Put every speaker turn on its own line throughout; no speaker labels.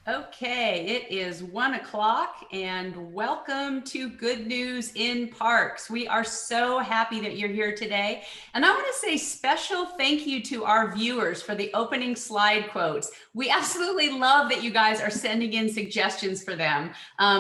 Okay, it is 1 o'clock and welcome to Good News in Parks. We are so happy that you're here today. And I want to say special thank you to our viewers for the opening slide quotes. We absolutely love that you guys are sending in suggestions for them.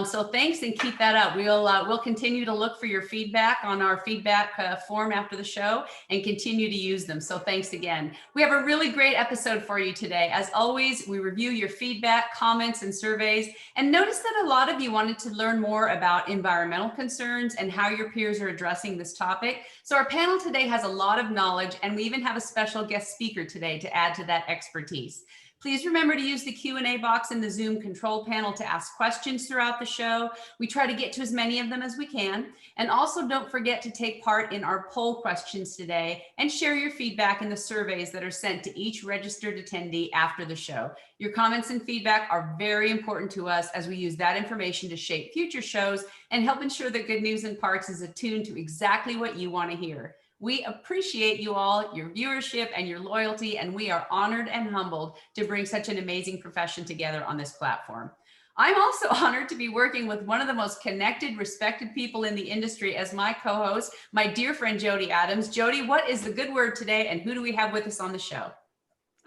So thanks and keep that up. We'll continue to look for your feedback on our feedback form after the show and continue to use them. So thanks again. We have a really great episode for you today. As always, we review your feedback, comments, and surveys, and notice that a lot of you wanted to learn more about environmental concerns and how your peers are addressing this topic. So our panel today has a lot of knowledge, and we even have a special guest speaker today to add to that expertise. Please remember to use the Q&A box in the Zoom control panel to ask questions throughout the show. We try to get to as many of them as we can. And also don't forget to take part in our poll questions today and share your feedback in the surveys that are sent to each registered attendee after the show. Your comments and feedback are very important to us as we use that information to shape future shows and help ensure that Good News in Parks is attuned to exactly what you want to hear. We appreciate you all, your viewership and your loyalty, and we are honored and humbled to bring such an amazing profession together on this platform. I'm also honored to be working with one of the most connected, respected people in the industry as my co-host, my dear friend, Jody Adams. Jody, what is the good word today, and who do we have with us on the show?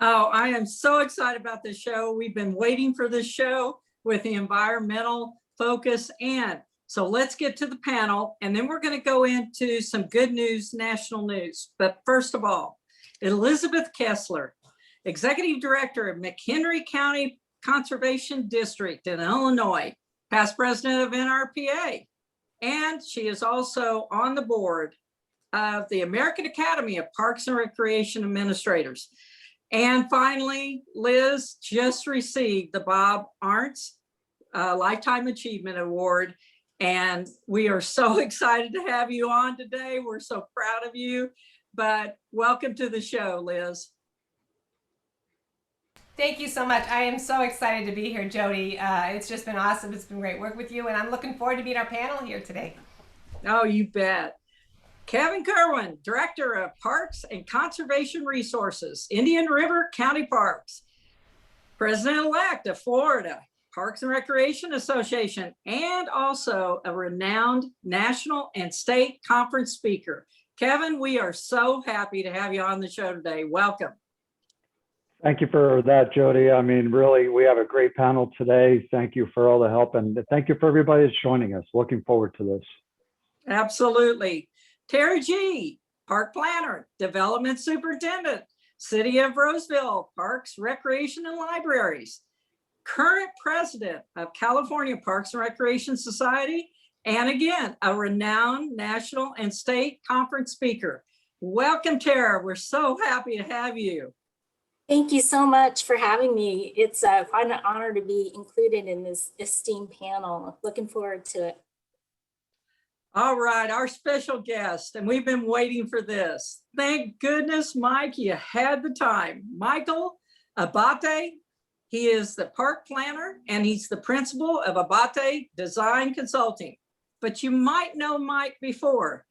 Oh, I am so excited about this show. We've been waiting for this show with the environmental focus, and so let's get to the panel, and then we're going to go into some good news, national news. But first of all, Elizabeth Kessler, Executive Director of McHenry County Conservation District in Illinois, past president of NRPA, and she is also on the board of the American Academy of Parks and Recreation Administrators. And finally, Liz just received the Bob Arntz Lifetime Achievement Award. And we are so excited to have you on today. We're so proud of you, but welcome to the show, Liz.
Thank you so much. I am so excited to be here, Jody. It's just been awesome. It's been great work with you, and I'm looking forward to being our panel here today.
Oh, you bet. Kevin Kirwin, Director of Parks and Conservation Resources, Indian River County Parks, President-elect of Florida Parks and Recreation Association, and also a renowned national and state conference speaker. Kevin, we are so happy to have you on the show today. Welcome.
Thank you for that, Jody. I mean, really, we have a great panel today. Thank you for all the help, and thank you for everybody that's joining us. Looking forward to this.
Absolutely. Terry G., Park Planner, Development Superintendent, City of Roseville, Parks, Recreation, and Libraries. Current president of California Parks and Recreation Society, and again, a renowned national and state conference speaker. Welcome, Tara. We're so happy to have you.
Thank you so much for having me. It's quite an honor to be included in this esteemed panel. Looking forward to it.
All right, our special guest, and we've been waiting for this. Thank goodness, Mike, you had the time. Michael Abbate. He is the park planner and he's the principal of Abbate Design Consulting. But you might know Mike before.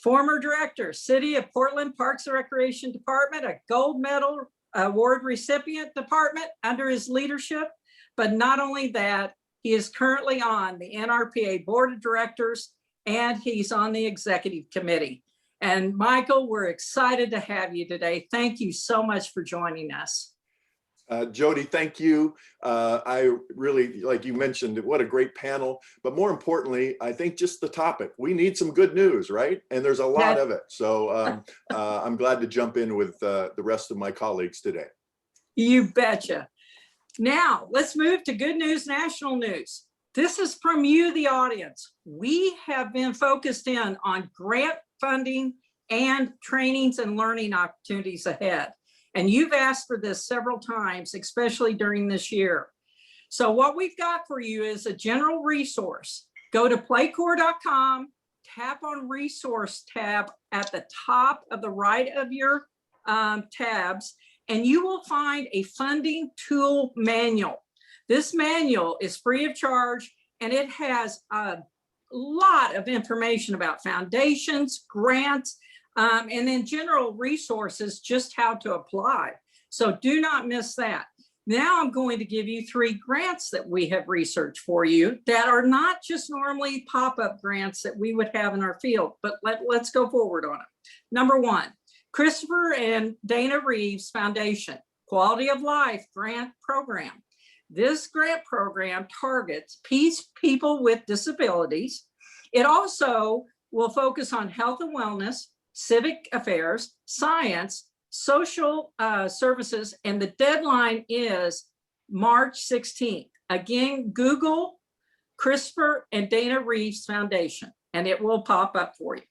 Former director, City of Portland Parks and Recreation Department, a gold medal award recipient department under his leadership. But not only that, he is currently on the NRPA Board of Directors and he's on the executive committee. And Michael, we're excited to have you today. Thank you so much for joining us.
Jody, thank you. I really, like you mentioned, what a great panel. But more importantly, I think just the topic. We need some good news, right? And there's a lot of it. So I'm glad to jump in with the rest of my colleagues today.
You betcha. Now, let's move to good news, national news. This is from you, the audience. We have been focused in on grant funding and trainings and learning opportunities ahead. And you've asked for this several times, especially during this year. So what we've got for you is a general resource. Go to playcorps.com, tap on resource tab at the top of the right of your tabs, and you will find a funding tool manual. This manual is free of charge, and it has a lot of information about foundations, grants, and then general resources, just how to apply. So do not miss that. Now I'm going to give you 3 grants that we have researched for you that are not just normally pop-up grants that we would have in our field, but let's go forward on it. Number 1, Christopher and Dana Reeves Foundation Quality of Life Grant Program. This grant program targets people with disabilities. It also will focus on health and wellness, civic affairs, science, social services, and the deadline is March 16th. Again, Google Christopher and Dana Reeves Foundation, and it will pop up for you.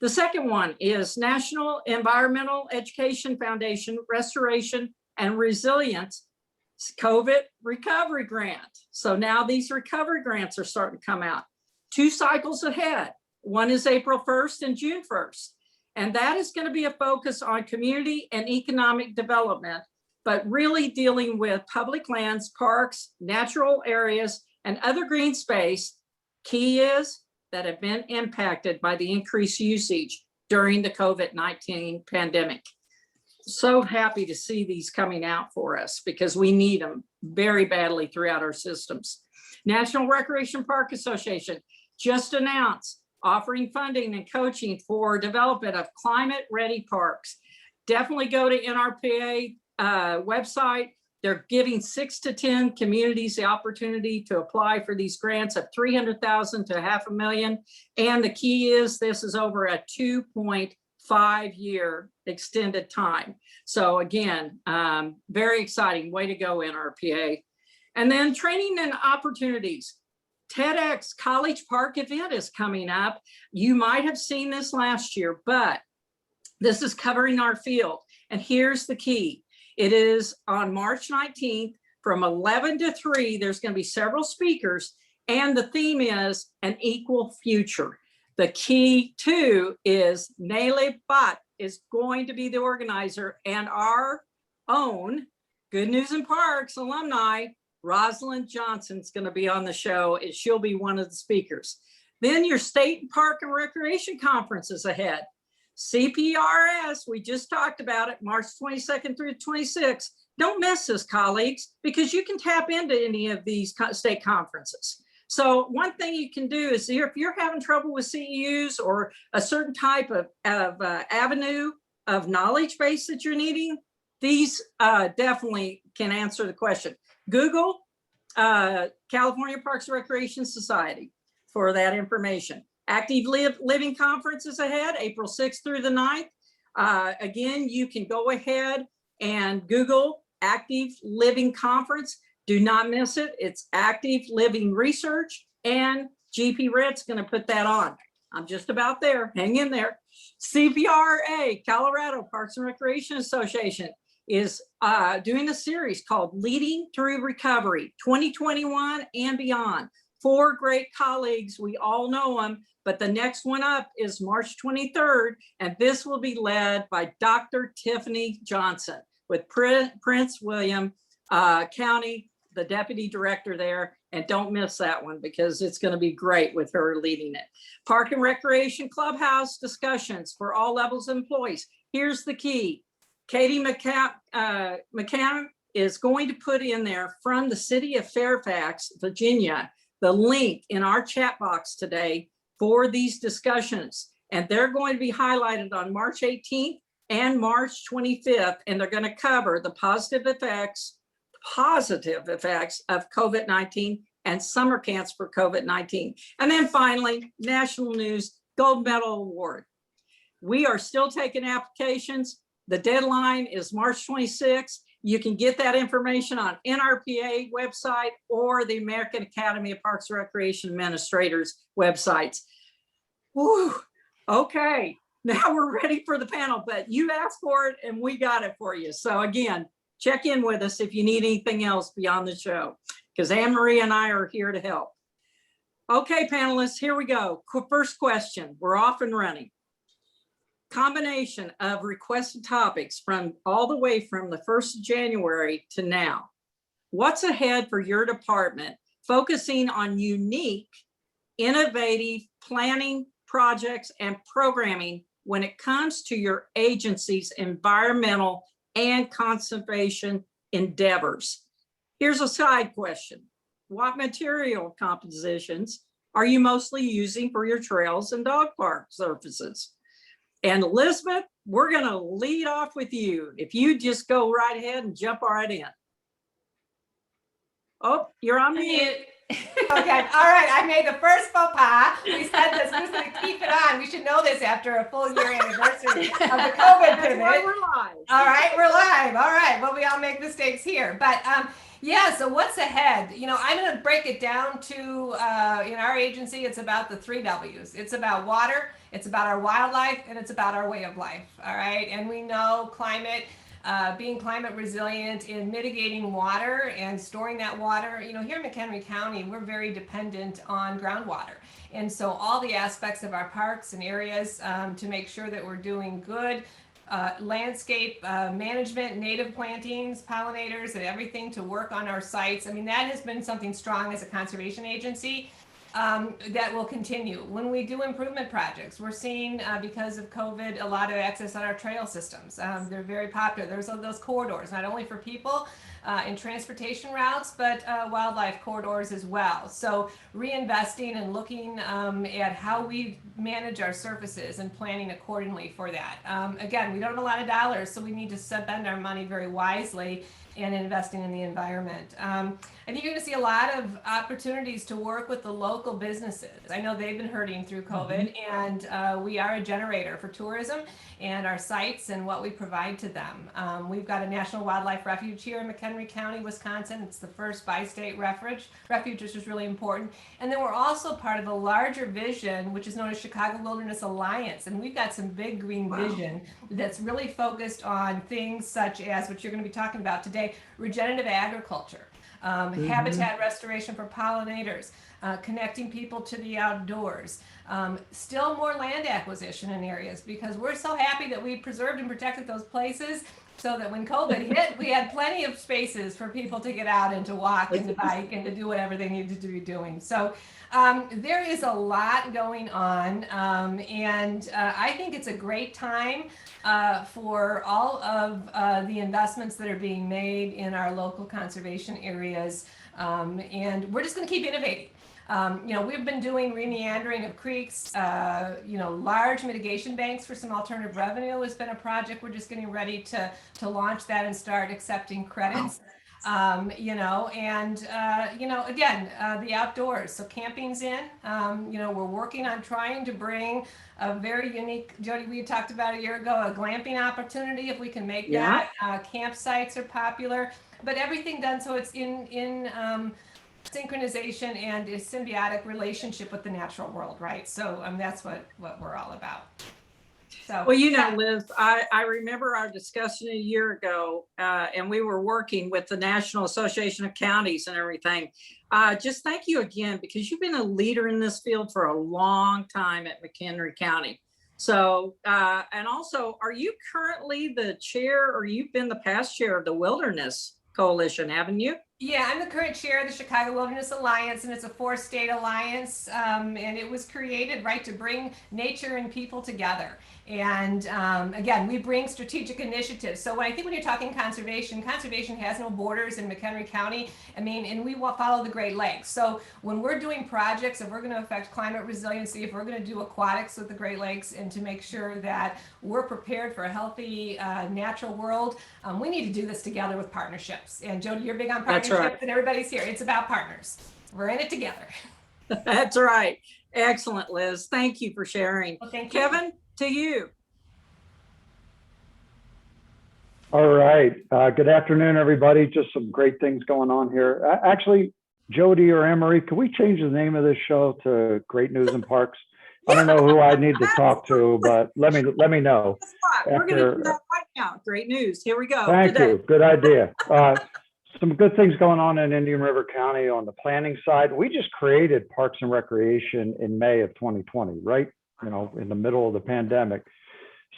The second one is National Environmental Education Foundation Restoration and Resilience COVID Recovery Grant. So now these recovery grants are starting to come out. 2 cycles ahead. One is April 1st and June 1st. And that is going to be a focus on community and economic development, but really dealing with public lands, parks, natural areas, and other green space. Key is that have been impacted by the increased usage during the COVID-19 pandemic. So happy to see these coming out for us because we need them very badly throughout our systems. National Recreation Park Association just announced offering funding and coaching for development of climate-ready parks. Definitely go to NRPA website. They're giving 6 to 10 communities the opportunity to apply for these grants of $300,000 to $500,000. And the key is this is over a 2.5-year extended time. So again, very exciting. Way to go, NRPA. And then training and opportunities. TEDx College Park event is coming up. You might have seen this last year, but this is covering our field. And here's the key. It is on March 19th from 11 to 3. There's going to be several speakers, and the theme is an equal future. The key too is Mike Abbate is going to be the organizer, and our own Good News in Parks alumni, Rosalind Johnson's going to be on the show, and she'll be one of the speakers. Then your state park and recreation conference is ahead. CPRS, we just talked about it, March 22nd through 26th. Don't miss this, colleagues, because you can tap into any of these state conferences. So one thing you can do is if you're having trouble with CEUs or a certain type of avenue of knowledge base that you're needing, these definitely can answer the question. Google California Parks and Recreation Society for that information. Active Living Conference is ahead, April 6th through the 9th. Again, you can go ahead and Google Active Living Conference. Do not miss it. It's Active Living Research, and GP Red's going to put that on. I'm just about there. Hang in there. CPRA, Colorado Parks and Recreation Association, is doing a series called Leading Through Recovery 2021 and beyond. 4 great colleagues, we all know them, but the next one up is March 23rd, and this will be led by Dr. Tiffany Johnson with Prince William County, the deputy director there, and don't miss that one because it's going to be great with her leading it. Park and Recreation Clubhouse discussions for all levels of employees. Here's the key. Katie McHenry is going to put in there from the city of Fairfax, Virginia, the link in our chat box today for these discussions. And they're going to be highlighted on March 18th and March 25th. And they're going to cover the positive effects of COVID-19 and summer camps for COVID-19. And then finally, national news, Gold Medal Award. We are still taking applications. The deadline is March 26th. You can get that information on NRPA website or the American Academy of Parks and Recreation Administrators websites. Whew. Okay, now we're ready for the panel, but you asked for it and we got it for you. So again, check in with us if you need anything else beyond the show, because Anne-Marie and I are here to help. Okay, panelists, here we go. First question, we're off and running. Combination of requested topics from all the way from the 1st of January to now. What's ahead for your department, focusing on unique, innovative planning, projects, and programming when it comes to your agency's environmental and conservation endeavors? Here's a side question. What material compositions are you mostly using for your trails and dog park surfaces? And Elizabeth, we're going to lead off with you. If you just go right ahead and jump right in. Oh, you're on mute.
Okay, all right. I made the first faux pas. We said this. We're going to keep it on. We should know this after a full year anniversary of the COVID
That's why
pivot.
we're live.
All right, we're live. All right. Well, we all make mistakes here, but yeah. So what's ahead? You know, I'm going to break it down to in our agency. It's about the 3 W's. It's about water. It's about our wildlife, and it's about our way of life. All right, and we know climate. Being climate resilient in mitigating water and storing that water. You know, here in McHenry County, we're very dependent on groundwater. And so all the aspects of our parks and areas to make sure that we're doing good landscape management, native plantings, pollinators, and everything to work on our sites. I mean, that has been something strong as a conservation agency. That will continue. When we do improvement projects, we're seeing, because of COVID, a lot of access on our trail systems. They're very popular. There's those corridors, not only for people in transportation routes, but wildlife corridors as well. So reinvesting and looking at how we manage our surfaces and planning accordingly for that. Again, we don't have a lot of dollars, so we need to spend our money very wisely and investing in the environment. I think you're going to see a lot of opportunities to work with the local businesses. I know they've been hurting through COVID, and we are a generator for tourism and our sites and what we provide to them. We've got a National Wildlife Refuge here in McHenry County, Wisconsin. It's the first bi-state refuge, which is really important. And then we're also part of a larger vision, which is known as Chicago Wilderness Alliance. And we've got some big green vision that's really focused on things such as what you're going to be talking about today, regenerative agriculture, habitat restoration for pollinators, connecting people to the outdoors, still more land acquisition in areas, because we're so happy that we preserved and protected those places so that when COVID hit, we had plenty of spaces for people to get out and to walk and to bike and to do whatever they needed to be doing. So there is a lot going on, and I think it's a great time for all of the investments that are being made in our local conservation areas, and we're just going to keep innovating. You know, we've been doing remeandering of creeks, you know, large mitigation banks for some alternative revenue has been a project. We're just getting ready to launch that and start accepting credits. You know, and, you know, again, the outdoors. So camping's in, you know, we're working on trying to bring a very unique, Jody, we had talked about a year ago, a glamping opportunity, if we can make that. Campsites are popular, but everything done so it's in synchronization and a symbiotic relationship with the natural world, right? So that's what we're all about. So,
well, you know, Liz, I remember our discussion a year ago, and we were working with the National Association of Counties and everything. Just thank you again, because you've been a leader in this field for a long time at McHenry County. So, and also, are you currently the chair, or you've been the past chair of the Wilderness Coalition, haven't you?
Yeah, I'm the current chair of the Chicago Wilderness Alliance, and it's a 4-state alliance, and it was created, right, to bring nature and people together. And again, we bring strategic initiatives. So I think when you're talking conservation, conservation has no borders in McHenry County. I mean, and we follow the Great Lakes. So when we're doing projects, if we're going to affect climate resiliency, if we're going to do aquatics with the Great Lakes, and to make sure that we're prepared for a healthy natural world, we need to do this together with partnerships. And Jody, you're big on partnerships. That's right. And everybody's here. It's about partners. We're in it together.
That's right. Excellent, Liz. Thank you for sharing.
Well, thank you.
Kevin, to you.
All right. Good afternoon, everybody. Just some great things going on here. Actually, Jody or Anne-Marie, could we change the name of this show to Great News in Parks? I don't know who I need to talk to, but let me know.
We're going to do that right now. Great news. Here we go.
Thank you. Good idea. Some good things going on in Indian River County on the planning side. We just created Parks and Recreation in May of 2020, right? You know, in the middle of the pandemic.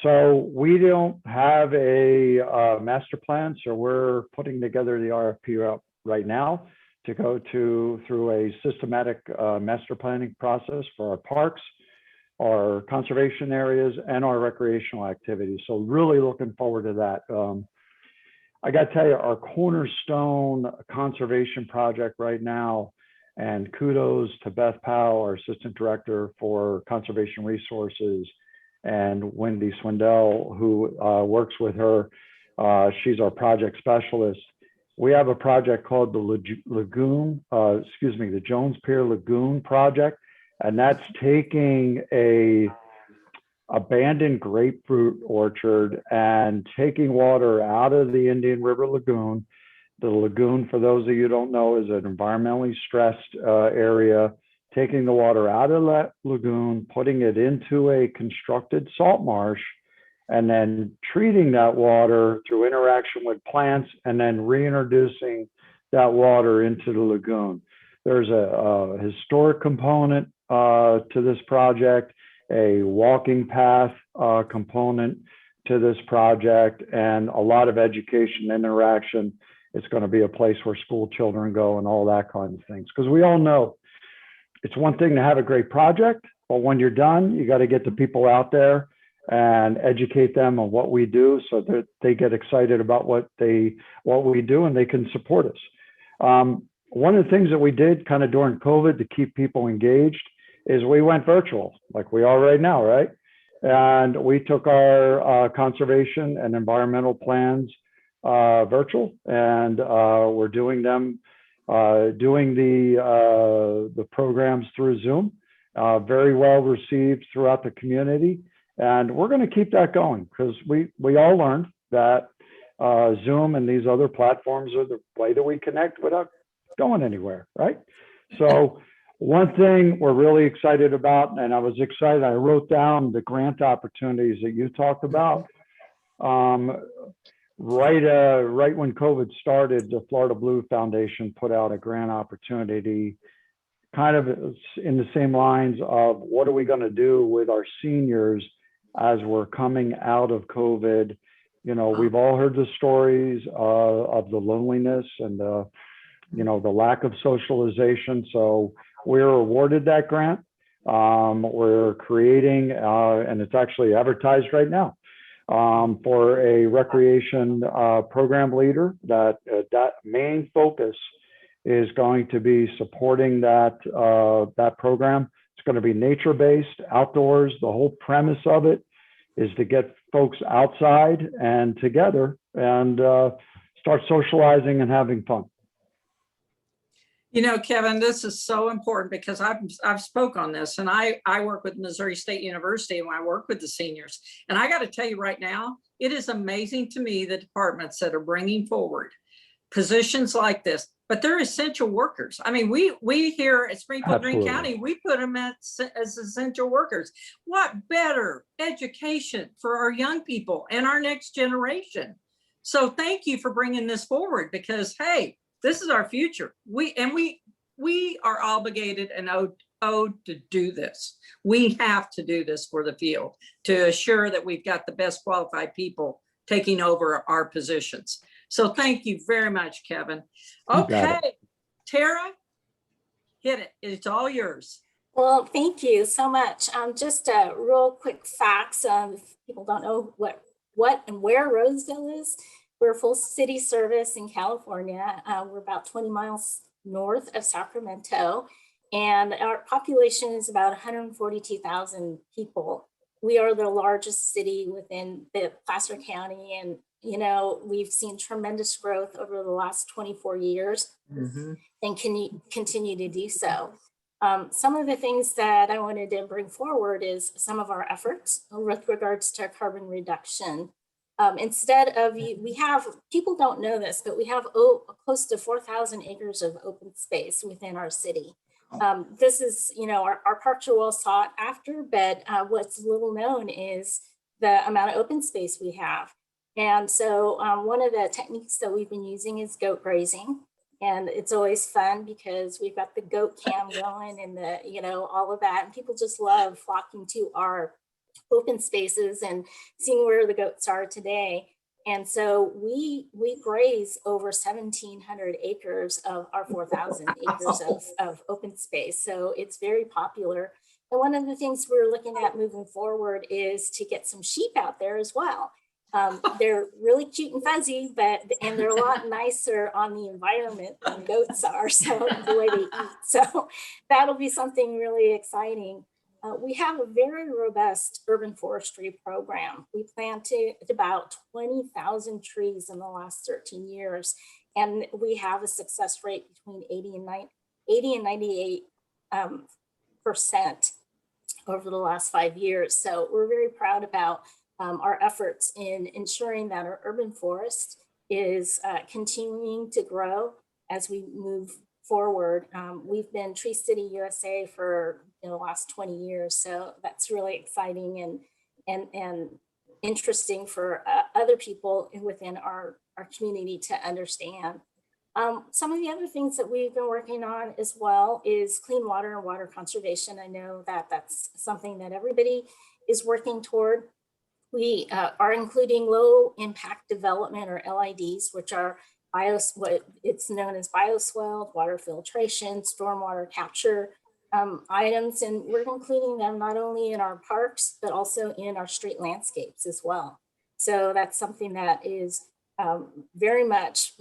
So we don't have a master plan. So we're putting together the RFP out right now to go through a systematic master planning process for our parks, our conservation areas, and our recreational activities. So really looking forward to that. I got to tell you, our cornerstone conservation project right now, and kudos to Beth Powell, our Assistant Director for Conservation Resources, and Wendy Swindell, who works with her. She's our project specialist. We have a project called the Jones Pier Lagoon project, and that's taking a abandoned grapefruit orchard and taking water out of the Indian River Lagoon. The lagoon, for those of you who don't know, is an environmentally stressed area, taking the water out of that lagoon, putting it into a constructed salt marsh, and then treating that water through interaction with plants, and then reintroducing that water into the lagoon. There's a historic component to this project, a walking path component to this project, and a lot of education and interaction. It's going to be a place where school children go and all that kind of things. Because we all know it's one thing to have a great project, but when you're done, you got to get the people out there and educate them on what we do so that they get excited about what we do and they can support us. One of the things that we did kind of during COVID to keep people engaged is we went virtual, like we are right now, right? And we took our conservation and environmental plans virtual, and we're doing them, doing the programs through Zoom. Very well received throughout the community, and we're going to keep that going because we all learned that Zoom and these other platforms are the way that we connect without going anywhere, right? So one thing we're really excited about, and I was excited, I wrote down the grant opportunities that you talked about. Right when COVID started, the Florida Blue Foundation put out a grant opportunity, kind of in the same lines of what are we going to do with our seniors as we're coming out of COVID. You know, we've all heard the stories of the loneliness and the lack of socialization. So we're awarded that grant. We're creating, and it's actually advertised right now, for a recreation program leader that main focus is going to be supporting that program. It's going to be nature-based, outdoors. The whole premise of it is to get folks outside and together and start socializing and having fun.
You know, Kevin, this is so important because I've spoke on this, and I work with Missouri State University and I work with the seniors. And I got to tell you right now, it is amazing to me the departments that are bringing forward positions like this, but they're essential workers. I mean, we here at Springfield Green County, we put them as essential workers. What better education for our young people and our next generation? So thank you for bringing this forward because, hey, this is our future. We are obligated and owed to do this. We have to do this for the field to assure that we've got the best qualified people taking over our positions. So thank you very much, Kevin. Okay, Tara, hit it. It's all yours.
Well, thank you so much. Just a real quick facts. If people don't know what and where Roseville is, we're a full city service in California. We're about 20 miles north of Sacramento, and our population is about 142,000 people. We are the largest city within the Placer County, and we've seen tremendous growth over the last 24 years, and can continue to do so. Some of the things that I wanted to bring forward is some of our efforts with regards to carbon reduction. Instead of, people don't know this, but we have close to 4,000 acres of open space within our city. This is, our parks are well sought after, but what's little known is the amount of open space we have. And so one of the techniques that we've been using is goat grazing. And it's always fun because we've got the goat cam going and all of that. And people just love flocking to our open spaces and seeing where the goats are today. And so we graze over 1,700 acres of our 4,000 acres of open space. So it's very popular. And one of the things we're looking at moving forward is to get some sheep out there as well. They're really cute and fuzzy, and they're a lot nicer on the environment than goats are, so the way they eat. So that'll be something really exciting. We have a very robust urban forestry program. We planted about 20,000 trees in the last 13 years, and we have a success rate between 80 and 98% over the last 5 years. So we're very proud about our efforts in ensuring that our urban forest is continuing to grow as we move forward. We've been Tree City USA for the last 20 years, so that's really exciting and interesting for other people within our community to understand. Some of the other things that we've been working on as well is clean water and water conservation. I know that that's something that everybody is working toward. We are including low impact development, or LIDs, which are what it's known as bioswale, water filtration, stormwater capture items. And we're including them not only in our parks, but also in our street landscapes as well. So that's something that is very much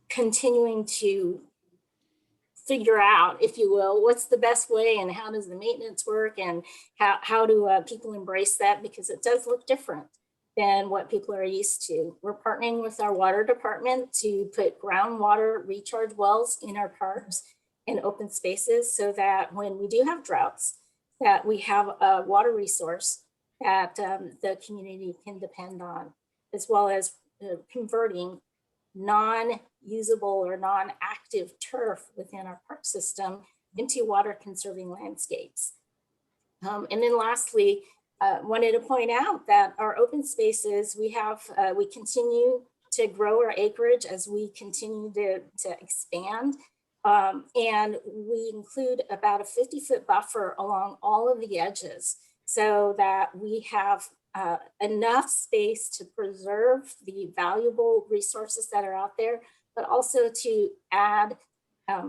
continuing to figure out, if you will, what's the best way and how does the maintenance work, and how do people embrace that, because it does look different than what people are used to. We're partnering with our water department to put groundwater recharge wells in our parks and open spaces, so that when we do have droughts, that we have a water resource that the community can depend on, as well as converting non-usable or non-active turf within our park system into water conserving landscapes. And then lastly, wanted to point out that our open spaces, we continue to grow our acreage as we continue to expand. And we include about a 50-foot buffer along all of the edges, so that we have enough space to preserve the valuable resources that are out there, but also to add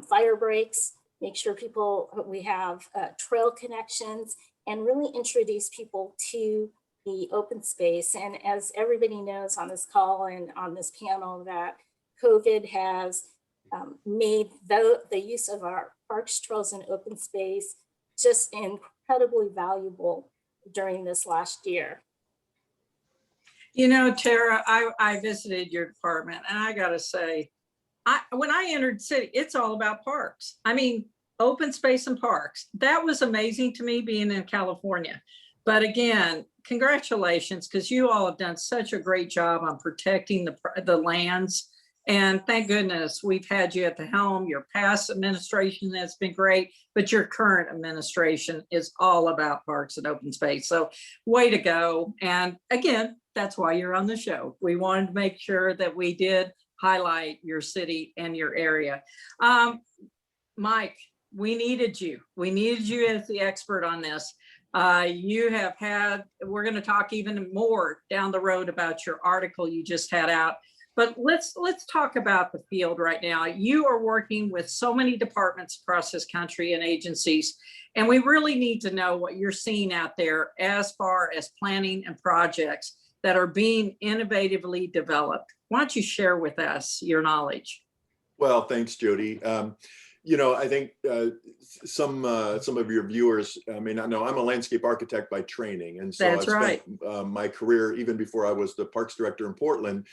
fire breaks, make sure we have trail connections, and really introduce people to the open space. And as everybody knows on this call and on this panel, that COVID has made the use of our parks, trails, and open space just incredibly valuable during this last year.
You know, Tara, I visited your department, and I gotta say, when I entered city, it's all about parks. I mean, open space and parks. That was amazing to me, being in California. But again, congratulations, because you all have done such a great job on protecting the lands. And thank goodness we've had you at the helm. Your past administration has been great, but your current administration is all about parks and open space. So way to go. And again, that's why you're on the show. We wanted to make sure that we did highlight your city and your area. Mike, we needed you. We needed you as the expert on this. You have had, we're going to talk even more down the road about your article you just had out. But let's talk about the field right now. You are working with so many departments across this country and agencies, and we really need to know what you're seeing out there as far as planning and projects that are being innovatively developed. Why don't you share with us your knowledge?
Well, thanks, Jody. You know, I think some of your viewers may not know, I'm a landscape architect by training. And so
That's
I spent my career, even before I was the parks director in Portland,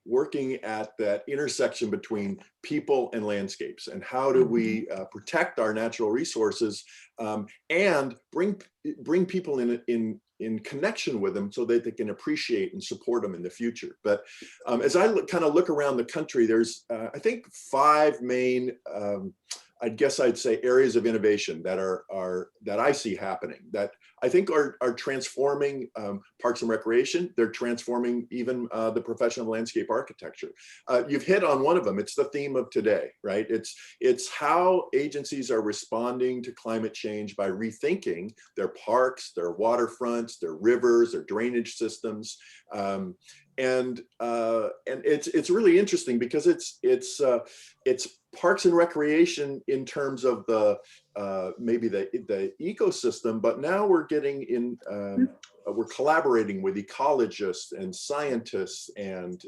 working at that intersection between people and landscapes, and how do we protect our natural resources and bring people in connection with them so that they can appreciate and support them in the future. But as I kind of look around the country, there's, I think, 5 main, I guess I'd say, areas of innovation that I see happening, that I think are transforming parks and recreation. They're transforming even the profession of landscape architecture. You've hit on one of them. It's the theme of today, right? It's how agencies are responding to climate change by rethinking their parks, their waterfronts, their rivers, their drainage systems. And it's really interesting, because it's parks and recreation in terms of the maybe the ecosystem, but now we're getting in, we're collaborating with ecologists and scientists and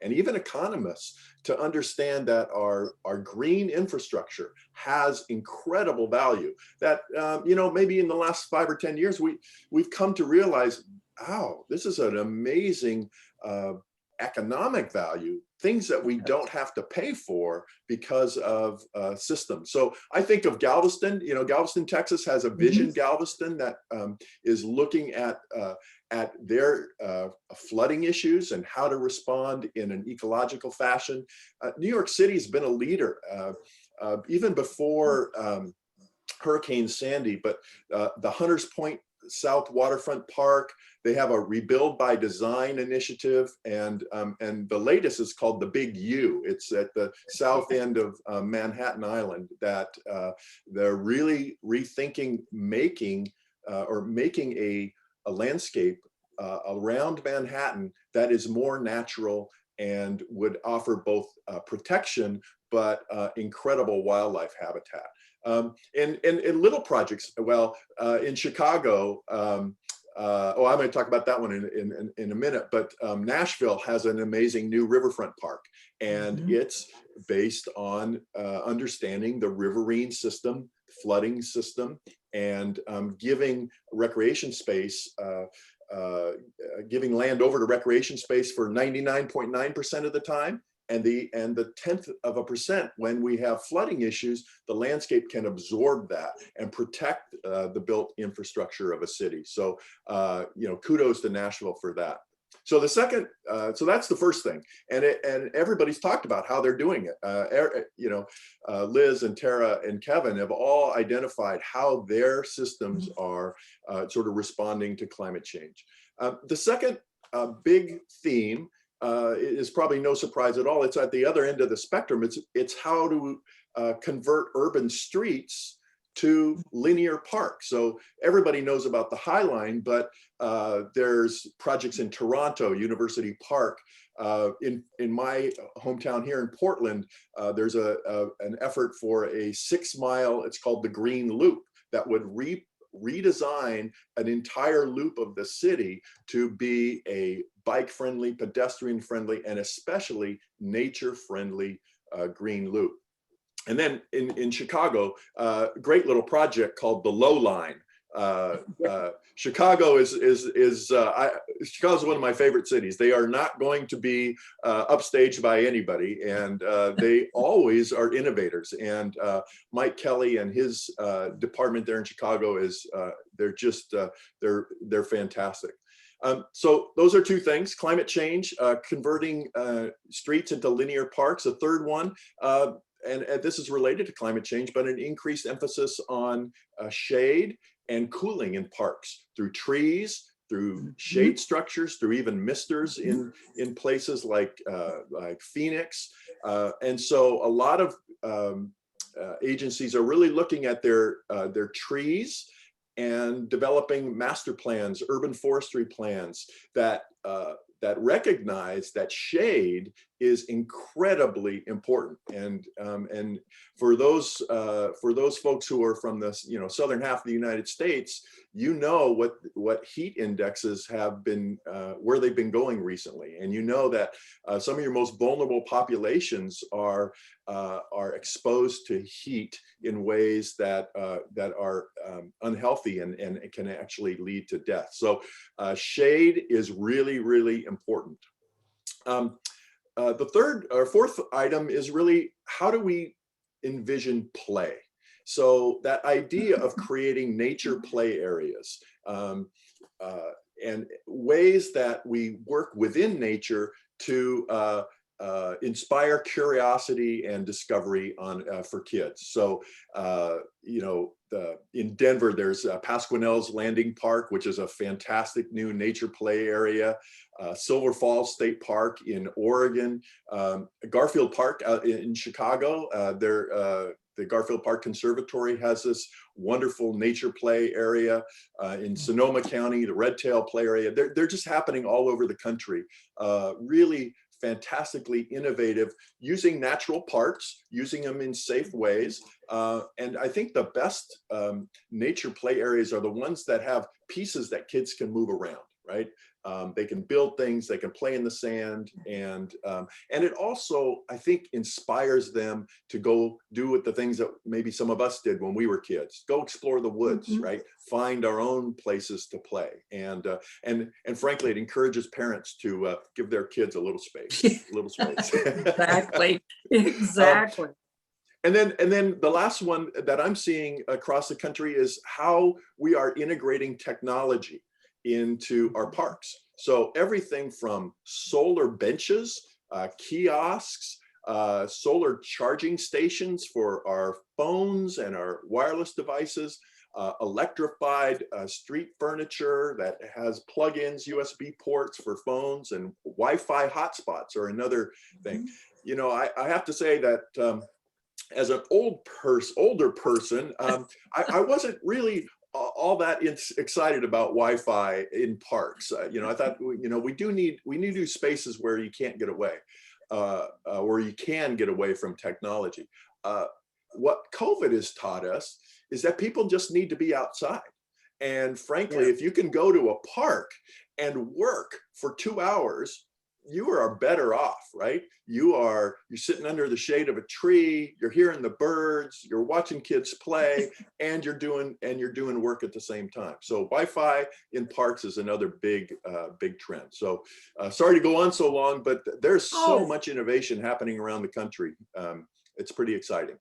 even economists to understand that our green infrastructure has incredible value. That maybe in the last 5 or 10 years we've come to realize, wow, this is an amazing economic value, things that we don't have to pay for because of systems. So I think of Galveston. Galveston, Texas has a Vision Galveston that is looking at their flooding issues and how to respond in an ecological fashion. New York City has been a leader even before Hurricane Sandy, but the Hunters Point South Waterfront Park, they have a Rebuild by Design initiative, and the latest is called the Big U. It's at the south end of Manhattan Island that they're really rethinking making a landscape around Manhattan that is more natural and would offer both protection but incredible wildlife habitat. And little projects, well, in Chicago, I'm going to talk about that one in a minute, but Nashville has an amazing new riverfront park, and it's based on understanding the riverine system, flooding system, and giving recreation space, giving land over to recreation space for 99.9% of the time. And the 0.1% when we have flooding issues, the landscape can absorb that and protect the built infrastructure of a city. So, kudos to Nashville for that. So the second, so that's the first thing, and everybody's talked about how they're doing it. Liz and Tara and Kevin have all identified how their systems are sort of responding to climate change. The second big theme is probably no surprise at all. It's at the other end of the spectrum. It's how to convert urban streets to linear parks. So everybody knows about the High Line, but there's projects in Toronto, University Park. In my hometown here in Portland, there's an effort for a 6-mile, it's called the Green Loop, that would redesign an entire loop of the city to be a bike-friendly, pedestrian-friendly, and especially nature-friendly green loop. And then in Chicago, great little project called the Low Line. Chicago Chicago's one of my favorite cities. They are not going to be upstaged by anybody, and they always are innovators. And Mike Kelly and his department there in Chicago they're fantastic. So those are two things: climate change, converting streets into linear parks. A third one, and this is related to climate change, but an increased emphasis on shade and cooling in parks through trees, through shade structures, through even misters in places like Phoenix. And so a lot of agencies are really looking at their trees and developing master plans, urban forestry plans that recognize that shade is incredibly important. And for those folks who are from the southern half of the United States, what heat indexes have been, where they've been going recently, and that some of your most vulnerable populations are exposed to heat in ways that are unhealthy and it can actually lead to death. So shade is really, really important. The third or fourth item is really, how do we envision play? So that idea of creating nature play areas and ways that we work within nature to inspire curiosity and discovery for kids. So, in Denver, there's Pasquinel's Landing Park, which is a fantastic new nature play area. Silver Falls State Park in Oregon, Garfield Park in Chicago. The Garfield Park Conservatory has this wonderful nature play area. In Sonoma County, the Red Tail Play Area. They're just happening all over the country. Really fantastically innovative, using natural parts, using them in safe ways. And I think the best nature play areas are the ones that have pieces that kids can move around, right? They can build things, they can play in the sand, and it also, I think, inspires them to go do what the things that maybe some of us did when we were kids. Go explore the woods, right? Find our own places to play, and frankly, it encourages parents to give their kids a little space,
Exactly, exactly.
And then the last one that I'm seeing across the country is how we are integrating technology into our parks. So everything from solar benches, kiosks, solar charging stations for our phones and our wireless devices, electrified street furniture that has plug-ins, USB ports for phones, and Wi-Fi hotspots are another thing. You know, I have to say that as an older person, I wasn't really all that excited about Wi-Fi in parks. You know, I thought, you know, we need spaces where you can't get away, where you can get away from technology. What COVID has taught us is that people just need to be outside. And frankly, if you can go to a park and work for 2 hours, you are better off, right? You're sitting under the shade of a tree, you're hearing the birds, you're watching kids play, and you're doing work at the same time. So Wi-Fi in parks is another big trend. So sorry to go on so long, but there's so much innovation happening around the country. It's pretty exciting.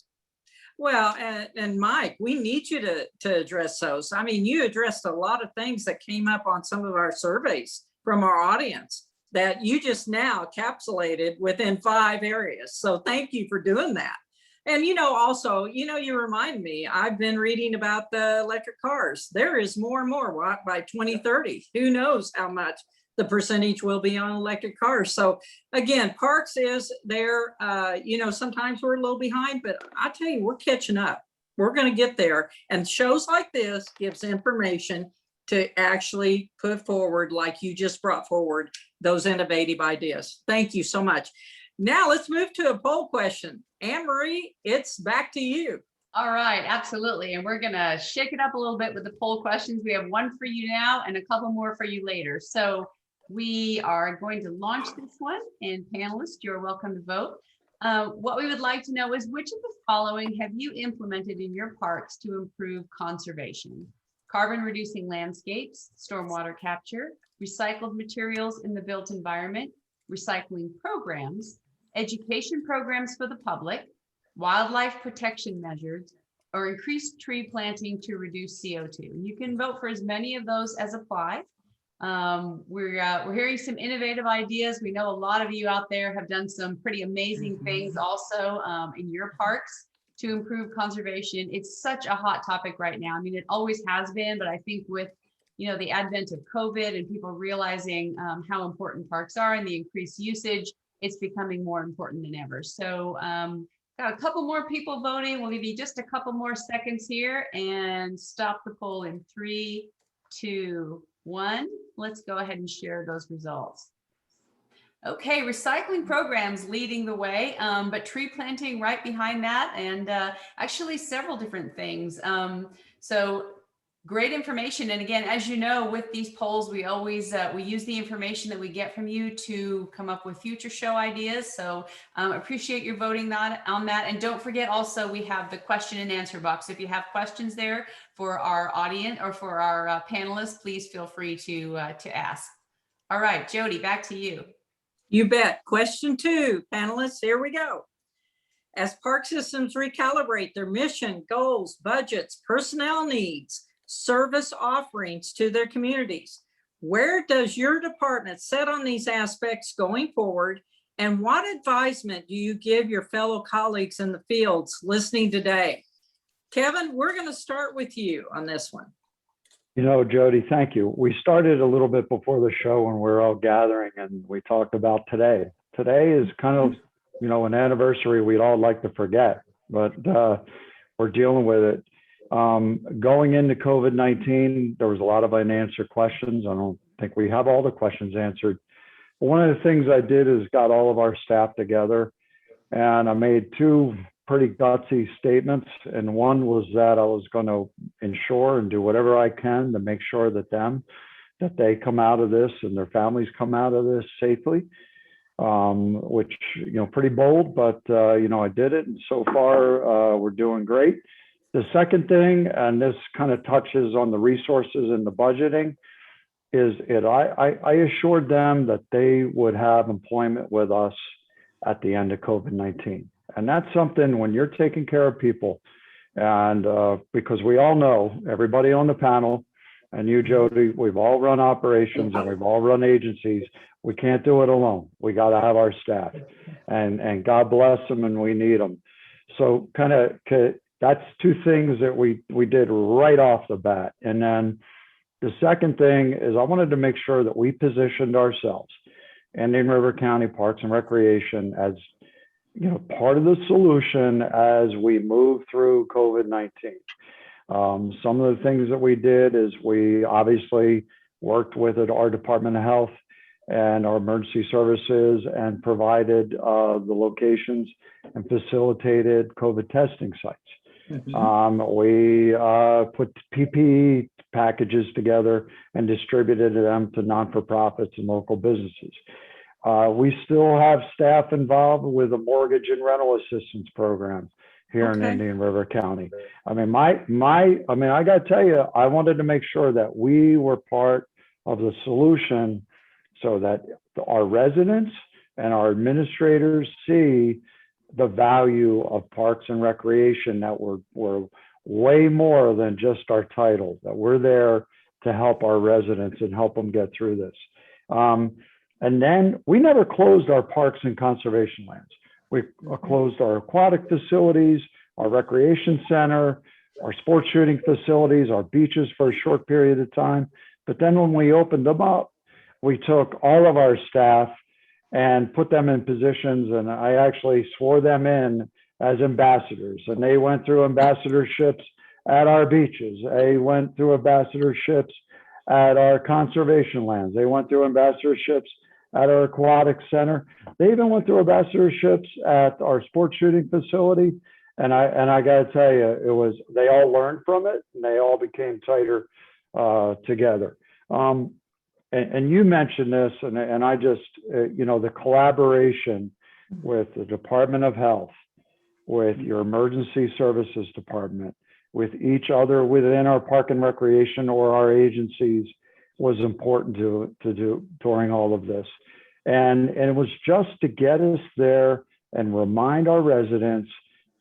Well, and Mike, we need you to address those. I mean, you addressed a lot of things that came up on some of our surveys from our audience that you just now encapsulated within 5 areas. So thank you for doing that. And, you know, also, you know, you remind me, I've been reading about the electric cars. There is more and more by 2030. Who knows how much the percentage will be on electric cars. So again, parks is there, you know, sometimes we're a little behind, but I tell you, we're catching up. We're going to get there. And shows like this gives information to actually put forward, like you just brought forward, those innovative ideas. Thank you so much. Now let's move to a poll question. Anne-Marie, it's back to you.
All right, absolutely. And we're going to shake it up a little bit with the poll questions. We have one for you now and a couple more for you later. So we are going to launch this one, and panelists, you're welcome to vote. What we would like to know is, which of the following have you implemented in your parks to improve conservation? Carbon reducing landscapes, stormwater capture, recycled materials in the built environment, recycling programs, education programs for the public, wildlife protection measures, or increased tree planting to reduce CO2. You can vote for as many of those as apply. We're hearing some innovative ideas. We know a lot of you out there have done some pretty amazing things also in your parks to improve conservation. It's such a hot topic right now. I mean, it always has been, but I think with, you know, the advent of COVID and people realizing how important parks are and the increased usage, it's becoming more important than ever. So got a couple more people voting. We'll give you just a couple more seconds here and stop the poll in 3, 2, 1. Let's go ahead and share those results. Okay, recycling programs leading the way, but tree planting right behind that, and actually several different things. So great information. And again, as you know, with these polls, we always we use the information that we get from you to come up with future show ideas. So appreciate your voting on that. And don't forget, also, we have the question and answer box. If you have questions there for our audience or for our panelists, please feel free to ask. All right, Jody, back to you.
You bet. Question 2, panelists, here we go. As park systems recalibrate their mission, goals, budgets, personnel needs, service offerings to their communities, where does your department set on these aspects going forward? And what advisement do you give your fellow colleagues in the fields listening today? Kevin, we're going to start with you on this one.
You know, Jody, thank you. We started a little bit before the show when we were all gathering, and we talked about today. Today is kind of, you know, an anniversary we'd all like to forget, but we're dealing with it. Going into COVID-19, there was a lot of unanswered questions. I don't think we have all the questions answered, one of the things I did is got all of our staff together, and I made two pretty gutsy statements. And one was that I was going to ensure and do whatever I can to make sure that they come out of this and their families come out of this safely, which, pretty bold, but, I did it. And so far, we're doing great. The second thing, and this kind of touches on the resources and the budgeting, is I assured them that they would have employment with us at the end of COVID-19. And that's something when you're taking care of people, and because we all know, everybody on the panel, and you, Jody, we've all run operations and we've all run agencies. We can't do it alone. We got to have our staff, and God bless them, and we need them. So that's two things that we did right off the bat. And then the second thing is I wanted to make sure that we positioned ourselves, Indian River County Parks and Recreation, as part of the solution as we move through COVID-19. Some of the things that we did is we obviously worked with our Department of Health and our emergency services and provided the locations and facilitated COVID testing sites. We put PPE packages together and distributed them to non-for-profits and local businesses. We still have staff involved with a mortgage and rental assistance program here in Indian River County. I mean, I got to tell you, I wanted to make sure that we were part of the solution so that our residents and our administrators see the value of Parks and Recreation, that we're way more than just our title, that we're there to help our residents and help them get through this. And then we never closed our parks and conservation lands. We closed our aquatic facilities, our recreation center, our sports shooting facilities, our beaches for a short period of time. But then when we opened them up, we took all of our staff and put them in positions, and I actually swore them in as ambassadors. And they went through ambassadorships at our beaches. They went through ambassadorships at our conservation lands. They went through ambassadorships at our aquatic center. They even went through ambassadorships at our sports shooting facility. And I got to tell you, they all learned from it, and they all became tighter together. And you mentioned this, and I just, the collaboration with the Department of Health, with your emergency services department, with each other within our park and recreation or our agencies, was important to do during all of this. And it was just to get us there and remind our residents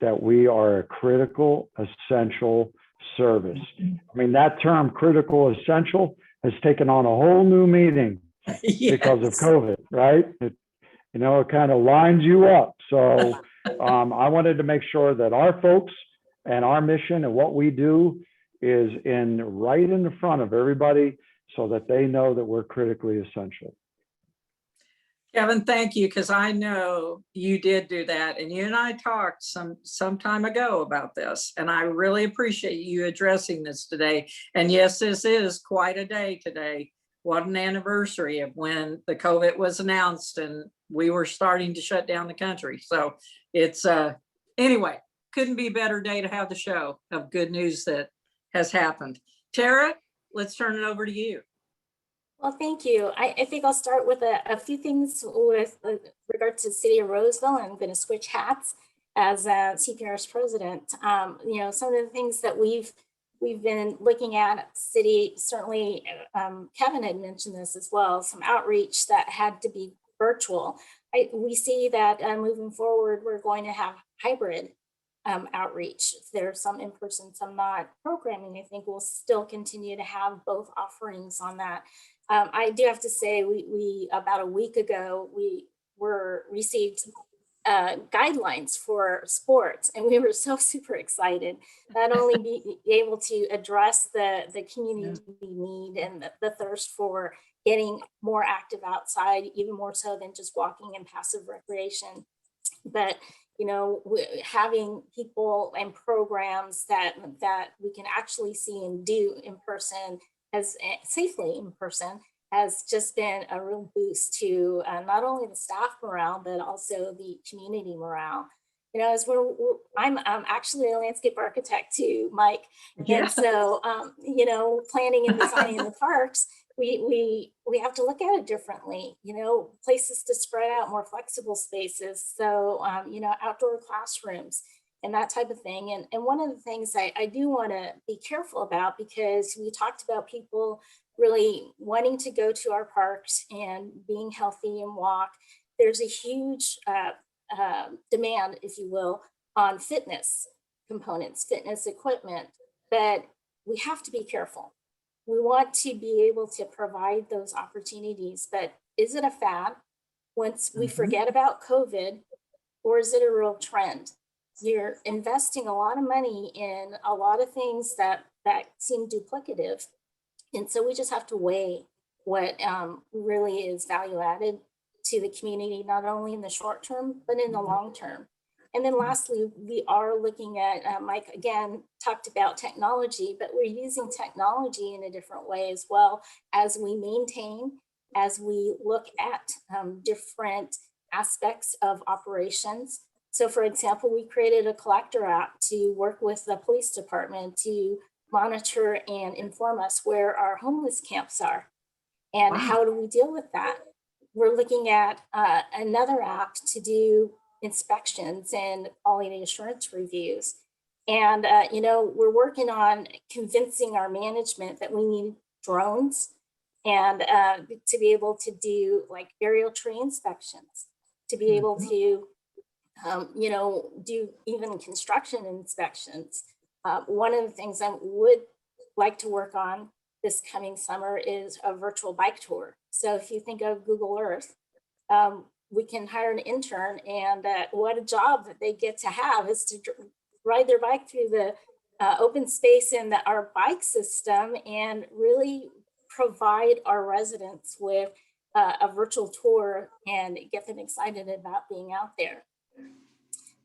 that we are a critical, essential service. I mean, that term critical, essential has taken on a whole new meaning because of COVID, right? It kind of lines you up. So I wanted to make sure that our folks and our mission and what we do is right in the front of everybody, so that they know that we're critically essential.
Kevin, thank you, because I know you did do that, and you and I talked some time ago about this, and I really appreciate you addressing this today. And yes, this is quite a day today. What an anniversary of when the COVID was announced and we were starting to shut down the country. So it's anyway, couldn't be a better day to have the show of good news that has happened. Tara, let's turn it over to you.
Well, thank you. I think I'll start with a few things with regard to the city of Roseville. I'm going to switch hats as CPR's president. Some of the things that we've been looking at city, certainly Kevin had mentioned this as well, some outreach that had to be virtual. We see that moving forward, we're going to have hybrid outreach. There's some in person, some not. Programming, I think we'll still continue to have both offerings on that. I do have to say, we about a week ago, we received guidelines for sports, and we were so super excited, not only be able to address the community need and the thirst for getting more active outside, even more so than just walking and passive recreation, but having people and programs that we can actually see and do in person, as safely in person, has just been a real boost to not only the staff morale, but also the community morale. You know, as I'm actually a landscape architect too, Mike.
Yeah.
And so, you know, planning and designing the parks, we have to look at it differently, you know, places to spread out, more flexible spaces. So, you know, outdoor classrooms and that type of thing. And one of the things I do want to be careful about, because we talked about people really wanting to go to our parks and being healthy and walk. There's a huge demand, if you will, on fitness components, fitness equipment, but we have to be careful. We want to be able to provide those opportunities, but is it a fad once we forget about COVID, or is it a real trend? You're investing a lot of money in a lot of things that seem duplicative. And so we just have to weigh what really is value added to the community, not only in the short term, but in the long term. And then lastly, we are looking at, Mike again talked about technology, but we're using technology in a different way as well as we maintain, as we look at different aspects of operations. So for example, we created a collector app to work with the police department to monitor and inform us where our homeless camps are and how do we deal with that. We're looking at another app to do inspections and quality assurance reviews. And, you know, we're working on convincing our management that we need drones and to be able to do like aerial tree inspections, to be able to, you know, do even construction inspections. One of the things I would like to work on this coming summer is a virtual bike tour. So if you think of Google Earth, we can hire an intern, and what a job that they get to have is to ride their bike through the open space in our bike system and really provide our residents with a virtual tour and get them excited about being out there.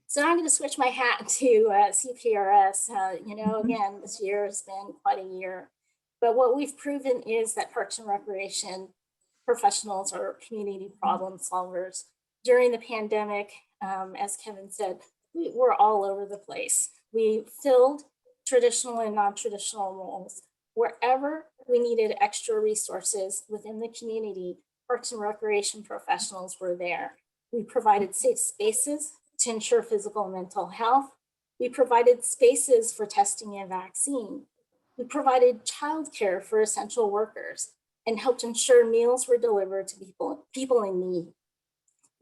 So I'm going to switch my hat to CPRS. You know, again, this year has been quite a year, but what we've proven is that Parks and Recreation professionals are community problem solvers. During the pandemic, as Kevin said, we were all over the place. We filled traditional and non-traditional roles. Wherever we needed extra resources within the community, Parks and Recreation professionals were there. We provided safe spaces to ensure physical and mental health. We provided spaces for testing and vaccine. We provided childcare for essential workers and helped ensure meals were delivered to people in need.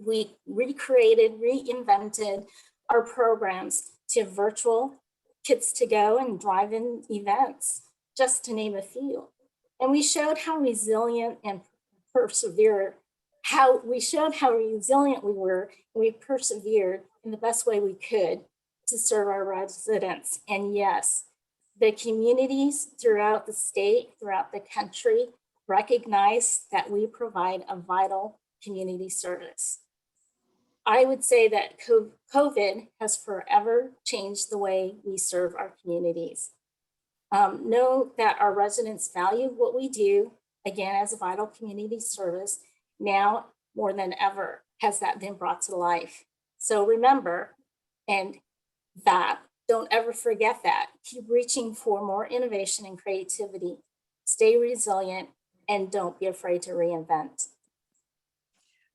We recreated, reinvented our programs to virtual Kids to Go and drive-in events, just to name a few. And we showed how resilient and resilient we were, and we persevered in the best way we could to serve our residents. And yes, the communities throughout the state, throughout the country, recognize that we provide a vital community service. I would say that COVID has forever changed the way we serve our communities. Know that our residents value what we do, again, as a vital community service. Now more than ever has that been brought to life. So remember, and that, don't ever forget that. Keep reaching for more innovation and creativity. Stay resilient and don't be afraid to reinvent.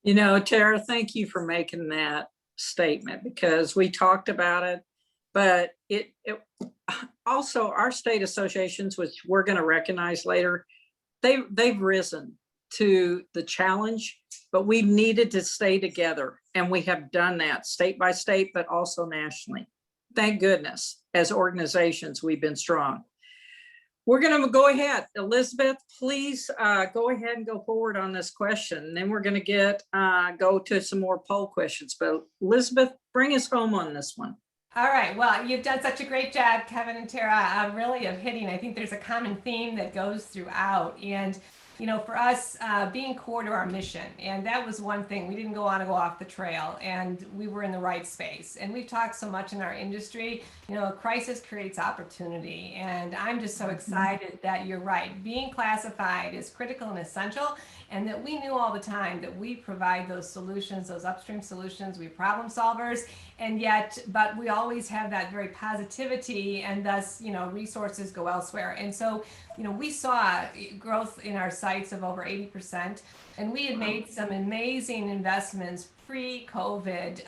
You know, Tara, thank you for making that statement, because we talked about it, but it also our state associations, which we're going to recognize later, they've risen to the challenge, but we've needed to stay together, and we have done that state by state, but also nationally. Thank goodness, as organizations, we've been strong. We're going to go ahead. Elizabeth, please go ahead and go forward on this question. And then we're going to go to some more poll questions. But Elizabeth, bring us home on this one.
All right. Well, you've done such a great job, Kevin and Tara, really of hitting. I think there's a common theme that goes throughout. And for us, being core to our mission, and that was one thing. We didn't go off the trail, and we were in the right space. And we've talked so much in our industry, a crisis creates opportunity, and I'm just so excited that you're right. Being classified is critical and essential, and that we knew all the time that we provide those solutions, those upstream solutions, we're problem solvers, but we always have that very positivity, and thus, resources go elsewhere. And so, we saw growth in our sites of over 80%, and we had made some amazing investments pre-COVID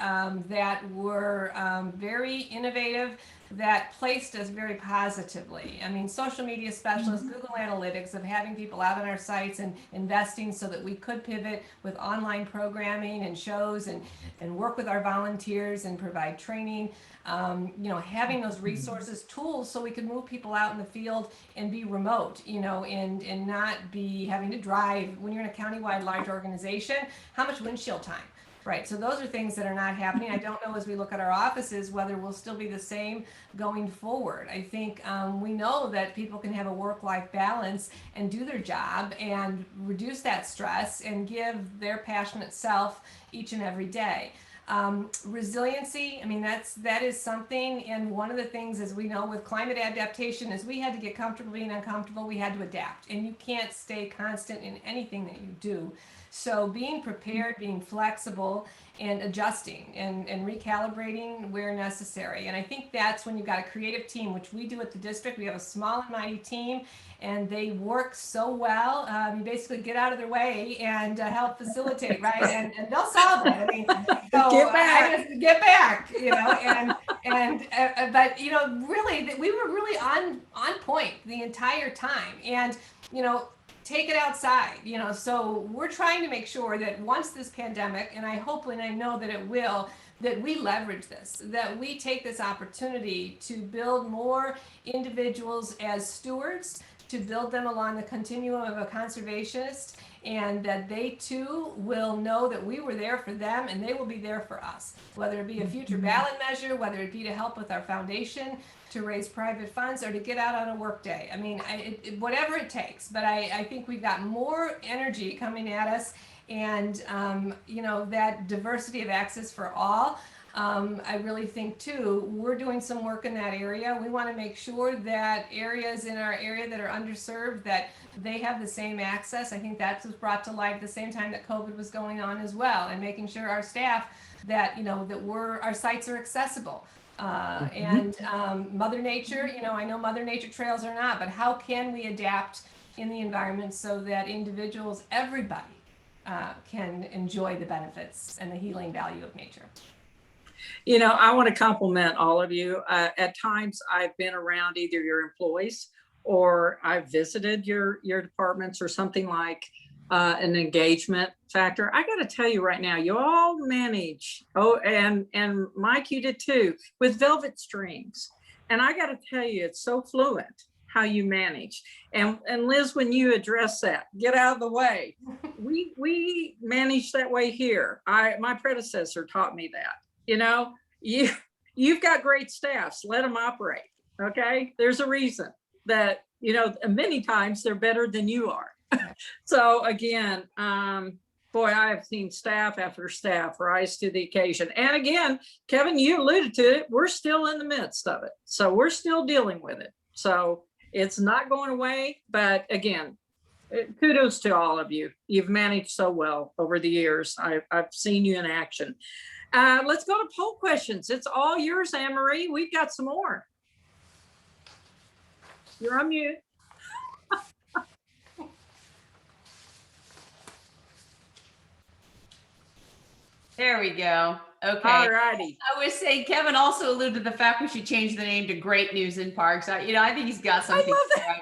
that were very innovative, that placed us very positively. I mean, social media specialists, Google Analytics, of having people out on our sites and investing so that we could pivot with online programming and shows and work with our volunteers and provide training. Having those resources, tools, so we could move people out in the field and be remote, and not be having to drive. When you're in a countywide large organization, how much windshield time? Right. So those are things that are not happening. I don't know, as we look at our offices, whether we'll still be the same going forward. I think we know that people can have a work-life balance and do their job and reduce that stress and give their passionate self each and every day. Resiliency, I mean, that is something, and one of the things, as we know, with climate adaptation, is we had to get comfortable being uncomfortable. We had to adapt, and you can't stay constant in anything that you do. So being prepared, being flexible, and adjusting and recalibrating where necessary. And I think that's when you've got a creative team, which we do at the district. We have a small and mighty team, and they work so well. You basically get out of their way and help facilitate, right? And they'll solve it. I mean, so get back, but really, we were really on point the entire time. And, take it outside, so we're trying to make sure that once this pandemic, and I hope and I know that it will, that we leverage this, that we take this opportunity to build more individuals as stewards, to build them along the continuum of a conservationist, and that they too will know that we were there for them and they will be there for us, whether it be a future ballot measure, whether it be to help with our foundation, to raise private funds, or to get out on a work day. I mean, whatever it takes, but I think we've got more energy coming at us, and that diversity of access for all. I really think too, we're doing some work in that area. We want to make sure that areas in our area that are underserved, that they have the same access. I think that was brought to light at the same time that COVID was going on as well, and making sure our staff that, our sites are accessible. And Mother Nature, I know Mother Nature trails are not, but how can we adapt in the environment so that individuals, everybody, can enjoy the benefits and the healing value of nature?
I want to compliment all of you. At times I've been around either your employees or I've visited your departments or something like an engagement factor. I got to tell you right now, you all manage, and Mike, you did too, with velvet strings. And I got to tell you, it's so fluent how you manage. And Liz, when you address that, get out of the way. We manage that way here. My predecessor taught me that. You've got great staffs, let them operate. Okay. There's a reason that, many times they're better than you are. So again, boy, I have seen staff after staff rise to the occasion. And again, Kevin, you alluded to it. We're still in the midst of it. So we're still dealing with it. So it's not going away. But again, kudos to all of you. You've managed so well over the years. I've seen you in action. Let's go to poll questions. It's all yours, Anne-Marie. We've got some more. You're on mute.
There we go. Okay.
All righty.
I was saying, Kevin also alluded to the fact we should change the name to Great News in Parks. I think he's got something.
I love
that.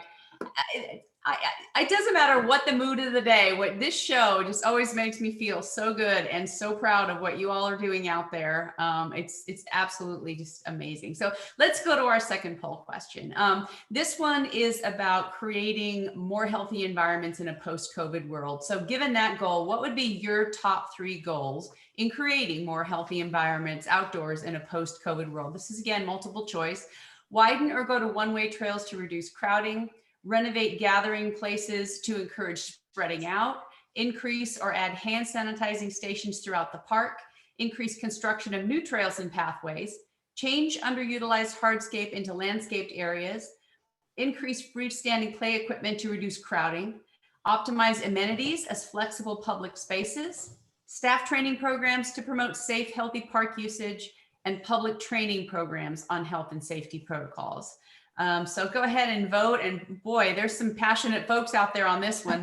It doesn't matter what the mood of the day. What this show just always makes me feel so good and so proud of what you all are doing out there. It's absolutely just amazing. So let's go to our second poll question. This one is about creating more healthy environments in a post-COVID world. So given that goal, what would be your top 3 goals in creating more healthy environments outdoors in a post-COVID world? This is again multiple choice. Widen or go to one-way trails to reduce crowding. Renovate gathering places to encourage spreading out, increase or add hand sanitizing stations throughout the park, increase construction of new trails and pathways, change underutilized hardscape into landscaped areas, increase freestanding play equipment to reduce crowding, optimize amenities as flexible public spaces, staff training programs to promote safe, healthy park usage, and public training programs on health and safety protocols. So go ahead and vote. And boy, there's some passionate folks out there on this one.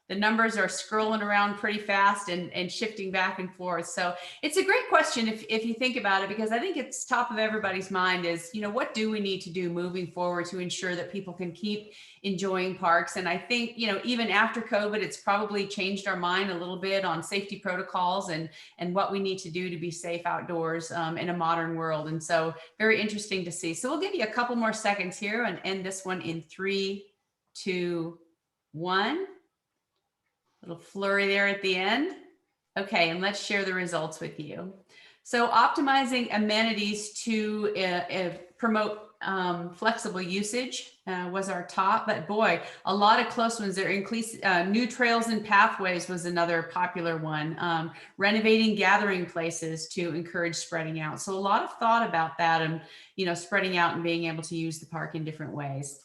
The numbers are scrolling around pretty fast and shifting back and forth. So it's a great question if you think about it, because I think it's top of everybody's mind is, what do we need to do moving forward to ensure that people can keep enjoying parks? And I think, even after COVID, it's probably changed our mind a little bit on safety protocols and what we need to do to be safe outdoors in a modern world. And so very interesting to see. So we'll give you a couple more seconds here and end this one in 3, 2, 1. Little flurry there at the end. Okay, and let's share the results with you. So optimizing amenities to promote flexible usage was our top, but boy, a lot of close ones there. New trails and pathways was another popular one. Renovating gathering places to encourage spreading out. So a lot of thought about that and, spreading out and being able to use the park in different ways.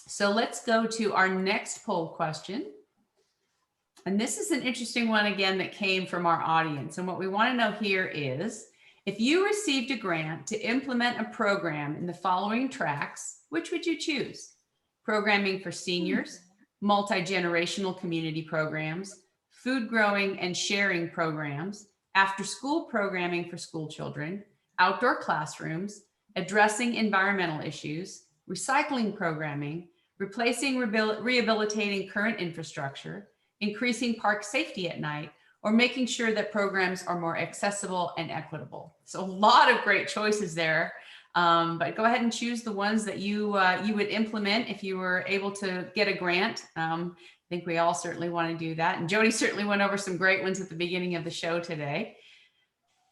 So let's go to our next poll question. And this is an interesting one again that came from our audience. And what we want to know here is, if you received a grant to implement a program in the following tracks, which would you choose? Programming for seniors, multi-generational community programs, food growing and sharing programs, after-school programming for school children, outdoor classrooms, addressing environmental issues, recycling programming, replacing, rehabilitating current infrastructure, increasing park safety at night, or making sure that programs are more accessible and equitable. So a lot of great choices there, but go ahead and choose the ones that you would implement if you were able to get a grant. I think we all certainly want to do that. And Jody certainly went over some great ones at the beginning of the show today.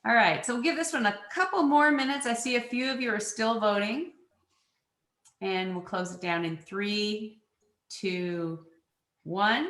All right, so we'll give this one a couple more minutes. I see a few of you are still voting. And we'll close it down in 3, 2, 1.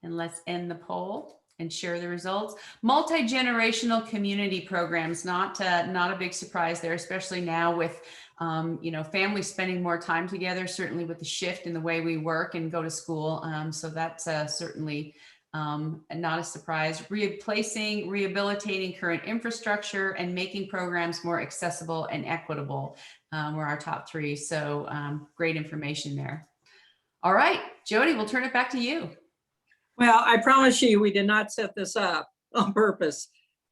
And let's end the poll and share the results. Multi-generational community programs, not a big surprise there, especially now with families spending more time together, certainly with the shift in the way we work and go to school. So that's certainly not a surprise. Replacing, rehabilitating current infrastructure and making programs more accessible and equitable were our top 3. So great information there. All right, Jody, we'll turn it back to you.
Well, I promise you, we did not set this up on purpose,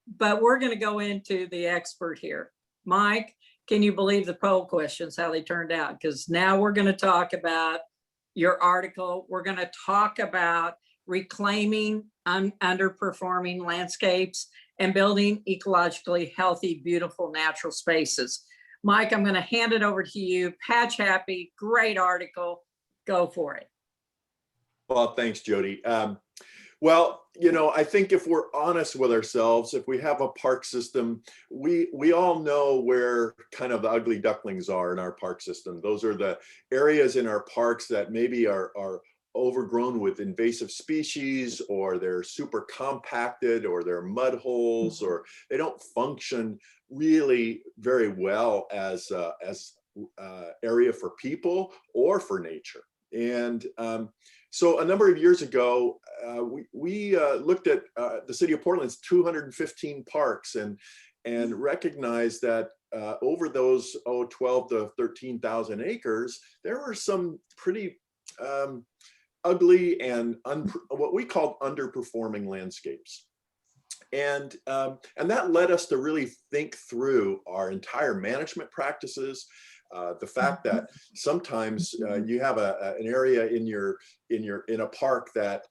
but we're going to go into the expert here. Mike, can you believe the poll questions, how they turned out? Because now we're going to talk about your article. We're going to talk about reclaiming underperforming landscapes and building ecologically healthy, beautiful natural spaces. Mike, I'm going to hand it over to you. Patch happy, great article. Go for it.
Well, thanks, Jody. I think if we're honest with ourselves, if we have a park system, we all know where kind of the ugly ducklings are in our park system. Those are the areas in our parks that maybe are overgrown with invasive species, or they're super compacted, or they're mud holes, or they don't function really very well as area for people or for nature. And so a number of years ago, we looked at the city of Portland's 215 parks and recognized that over those 12 to 13,000 acres, there were some pretty ugly and what we called underperforming landscapes. And that led us to really think through our entire management practices. The fact that sometimes you have an area in a park that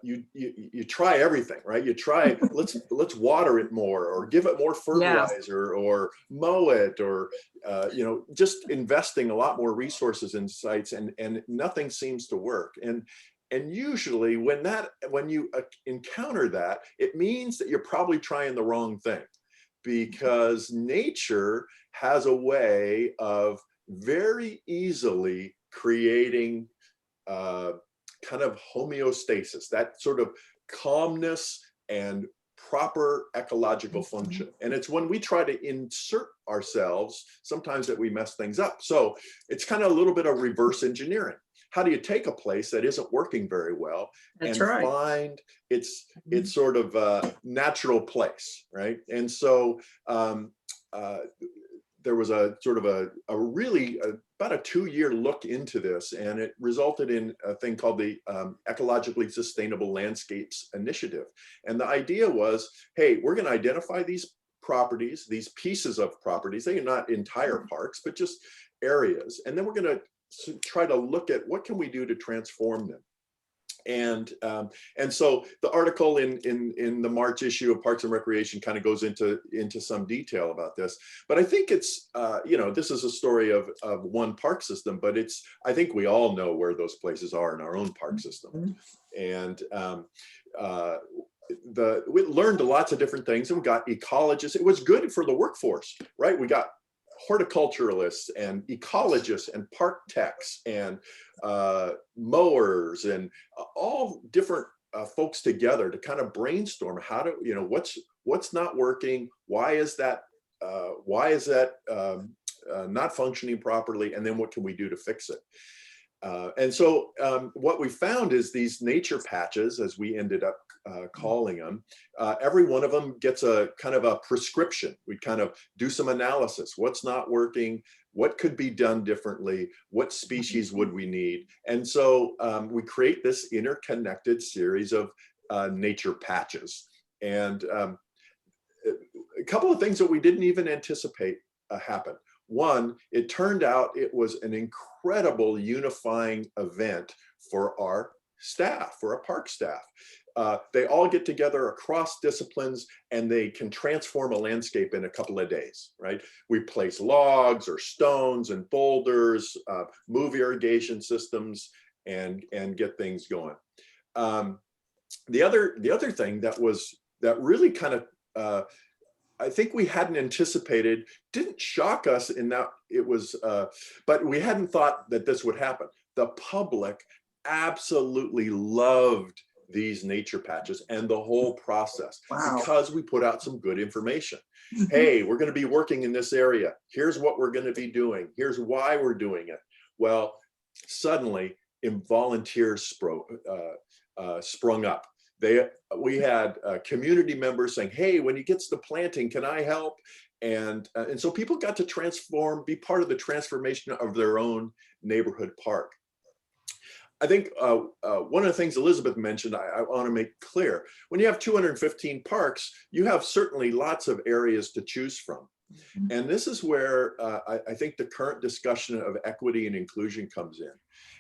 you try everything, right? You try, let's water it more, or give it more fertilizer, or mow it, or just investing a lot more resources in sites, and nothing seems to work. And usually when you encounter that, it means that you're probably trying the wrong thing, because nature has a way of very easily creating kind of homeostasis, that sort of calmness and proper ecological function. And it's when we try to insert ourselves, sometimes that we mess things up. So it's kind of a little bit of reverse engineering. How do you take a place that isn't working very well and find its sort of natural place, right? And so there was a sort of a really about a 2-year look into this, and it resulted in a thing called the Ecologically Sustainable Landscapes Initiative. And the idea was, hey, we're going to identify these properties, these pieces of properties. They are not entire parks, but just areas. And then we're going to try to look at what can we do to transform them. And so the article in the March issue of Parks and Recreation kind of goes into some detail about this. But I think it's this is a story of one park system, but I think we all know where those places are in our own park system. And we learned lots of different things, and we got ecologists. It was good for the workforce, right? We got horticulturalists and ecologists and park techs and mowers and all different folks together to kind of brainstorm how to, what's not working, why is that not functioning properly, and then what can we do to fix it. And so what we found is these nature patches, as we ended up calling them, every one of them gets a kind of a prescription. We kind of do some analysis. What's not working? What could be done differently? What species would we need? And so we create this interconnected series of nature patches. And a couple of things that we didn't even anticipate happen. One, it turned out it was an incredible unifying event for our staff, for our park staff. They all get together across disciplines and they can transform a landscape in a couple of days, right? We place logs or stones and boulders, move irrigation systems, and get things going. The other thing that really kind of I think we hadn't anticipated, didn't shock us in that it was, but we hadn't thought that this would happen. The public absolutely loved these nature patches and the whole process because we put out some good information. Hey, we're going to be working in this area. Here's what we're going to be doing. Here's why we're doing it. Well, suddenly volunteers sprung up. We had community members saying, hey, when it gets to planting, can I help? And so people got to be part of the transformation of their own neighborhood park. I think one of the things Elizabeth mentioned, I want to make clear, when you have 215 parks, you have certainly lots of areas to choose from. And this is where I think the current discussion of equity and inclusion comes in,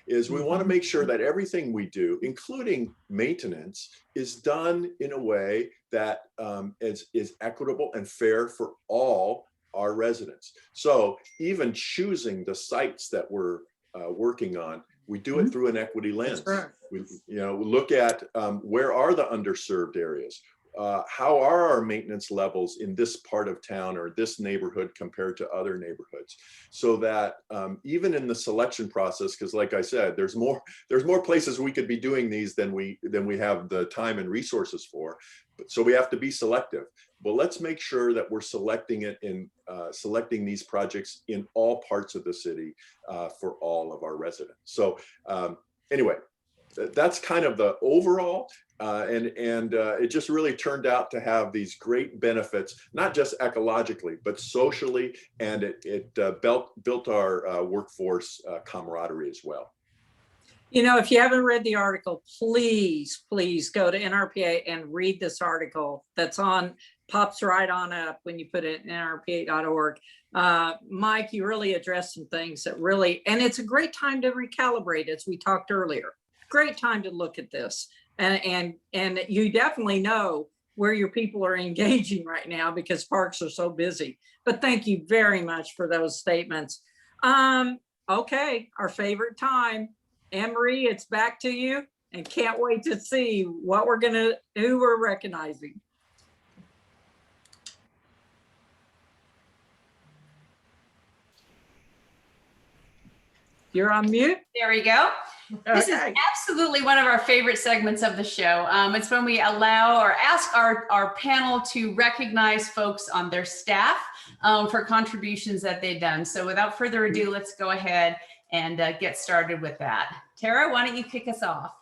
is we want to make sure that everything we do, including maintenance, is done in a way that is equitable and fair for all our residents. So even choosing the sites that we're working on, we do it through an equity lens. We look at where are the underserved areas? How are our maintenance levels in this part of town or this neighborhood compared to other neighborhoods? So that even in the selection process, because like I said, there's more places we could be doing these than we have the time and resources for. So we have to be selective. But let's make sure that we're selecting these projects in all parts of the city for all of our residents. So anyway, that's kind of the overall, and it just really turned out to have these great benefits, not just ecologically, but socially, and it built our workforce camaraderie as well.
If you haven't read the article, please go to NRPA and read this article that's pops right on up when you put it in nrpa.org. Mike, you really addressed some things that really, and it's a great time to recalibrate, as we talked earlier. Great time to look at this. And you definitely know where your people are engaging right now because parks are so busy. But thank you very much for those statements. Okay, our favorite time. Anne-Marie, it's back to you, and can't wait to see who we're recognizing. You're on mute.
There we go.
Okay.
This is absolutely one of our favorite segments of the show. It's when we allow or ask our panel to recognize folks on their staff for contributions that they've done. So without further ado, let's go ahead and get started with that. Tara, why don't you kick us off?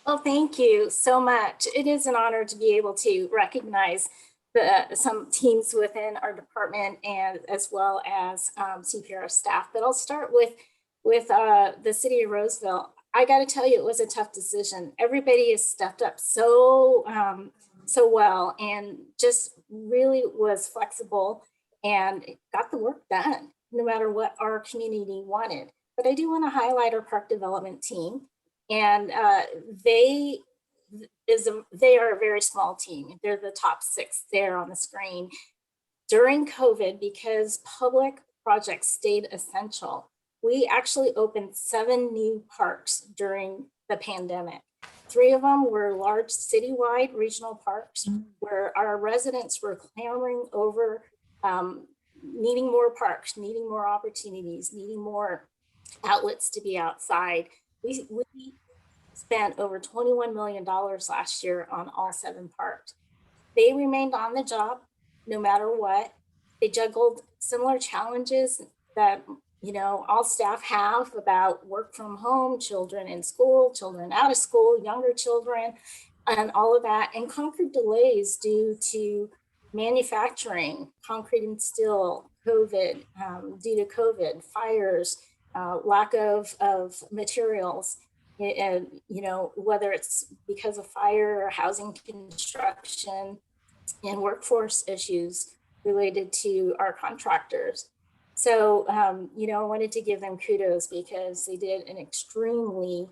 Well, thank you so much. It is an honor to be able to recognize some teams within our department and as well as CPR staff. But I'll start with the city of Roseville. I got to tell you, it was a tough decision. Everybody has stepped up so well and just really was flexible and got the work done, no matter what our community wanted. But I do want to highlight our park development team. And they are a very small team. They're the top 6 there on the screen. During COVID, because public projects stayed essential, we actually opened 7 new parks during the pandemic. 3 of them were large citywide regional parks where our residents were clamoring over needing more parks, needing more opportunities, needing more outlets to be outside. We spent over $21 million last year on all 7 parks. They remained on the job no matter what. They juggled similar challenges that, you know, all staff have about work from home, children in school, children out of school, younger children, and all of that, and conquered delays due to manufacturing, concrete and steel, COVID, due to COVID, fires, lack of materials, and, you know, whether it's because of fire or housing construction and workforce issues related to our contractors. So, you know, I wanted to give them kudos because they did an extremely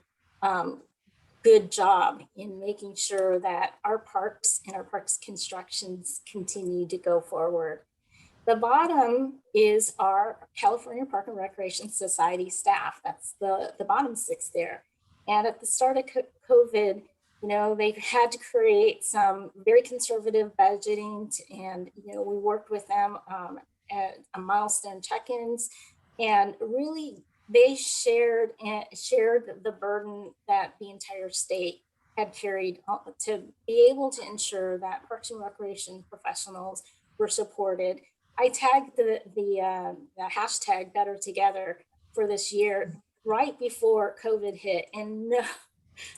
good job in making sure that our parks and our parks constructions continue to go forward. The bottom is our California Park and Recreation Society staff. That's the bottom 6 there. And at the start of COVID, you know, they've had to create some very conservative budgeting, and, you know, we worked with them at milestone check-ins, and really they shared the burden that the entire state had carried to be able to ensure that Parks and Recreation professionals were supported. I tagged the hashtag Better Together for this year right before COVID hit, and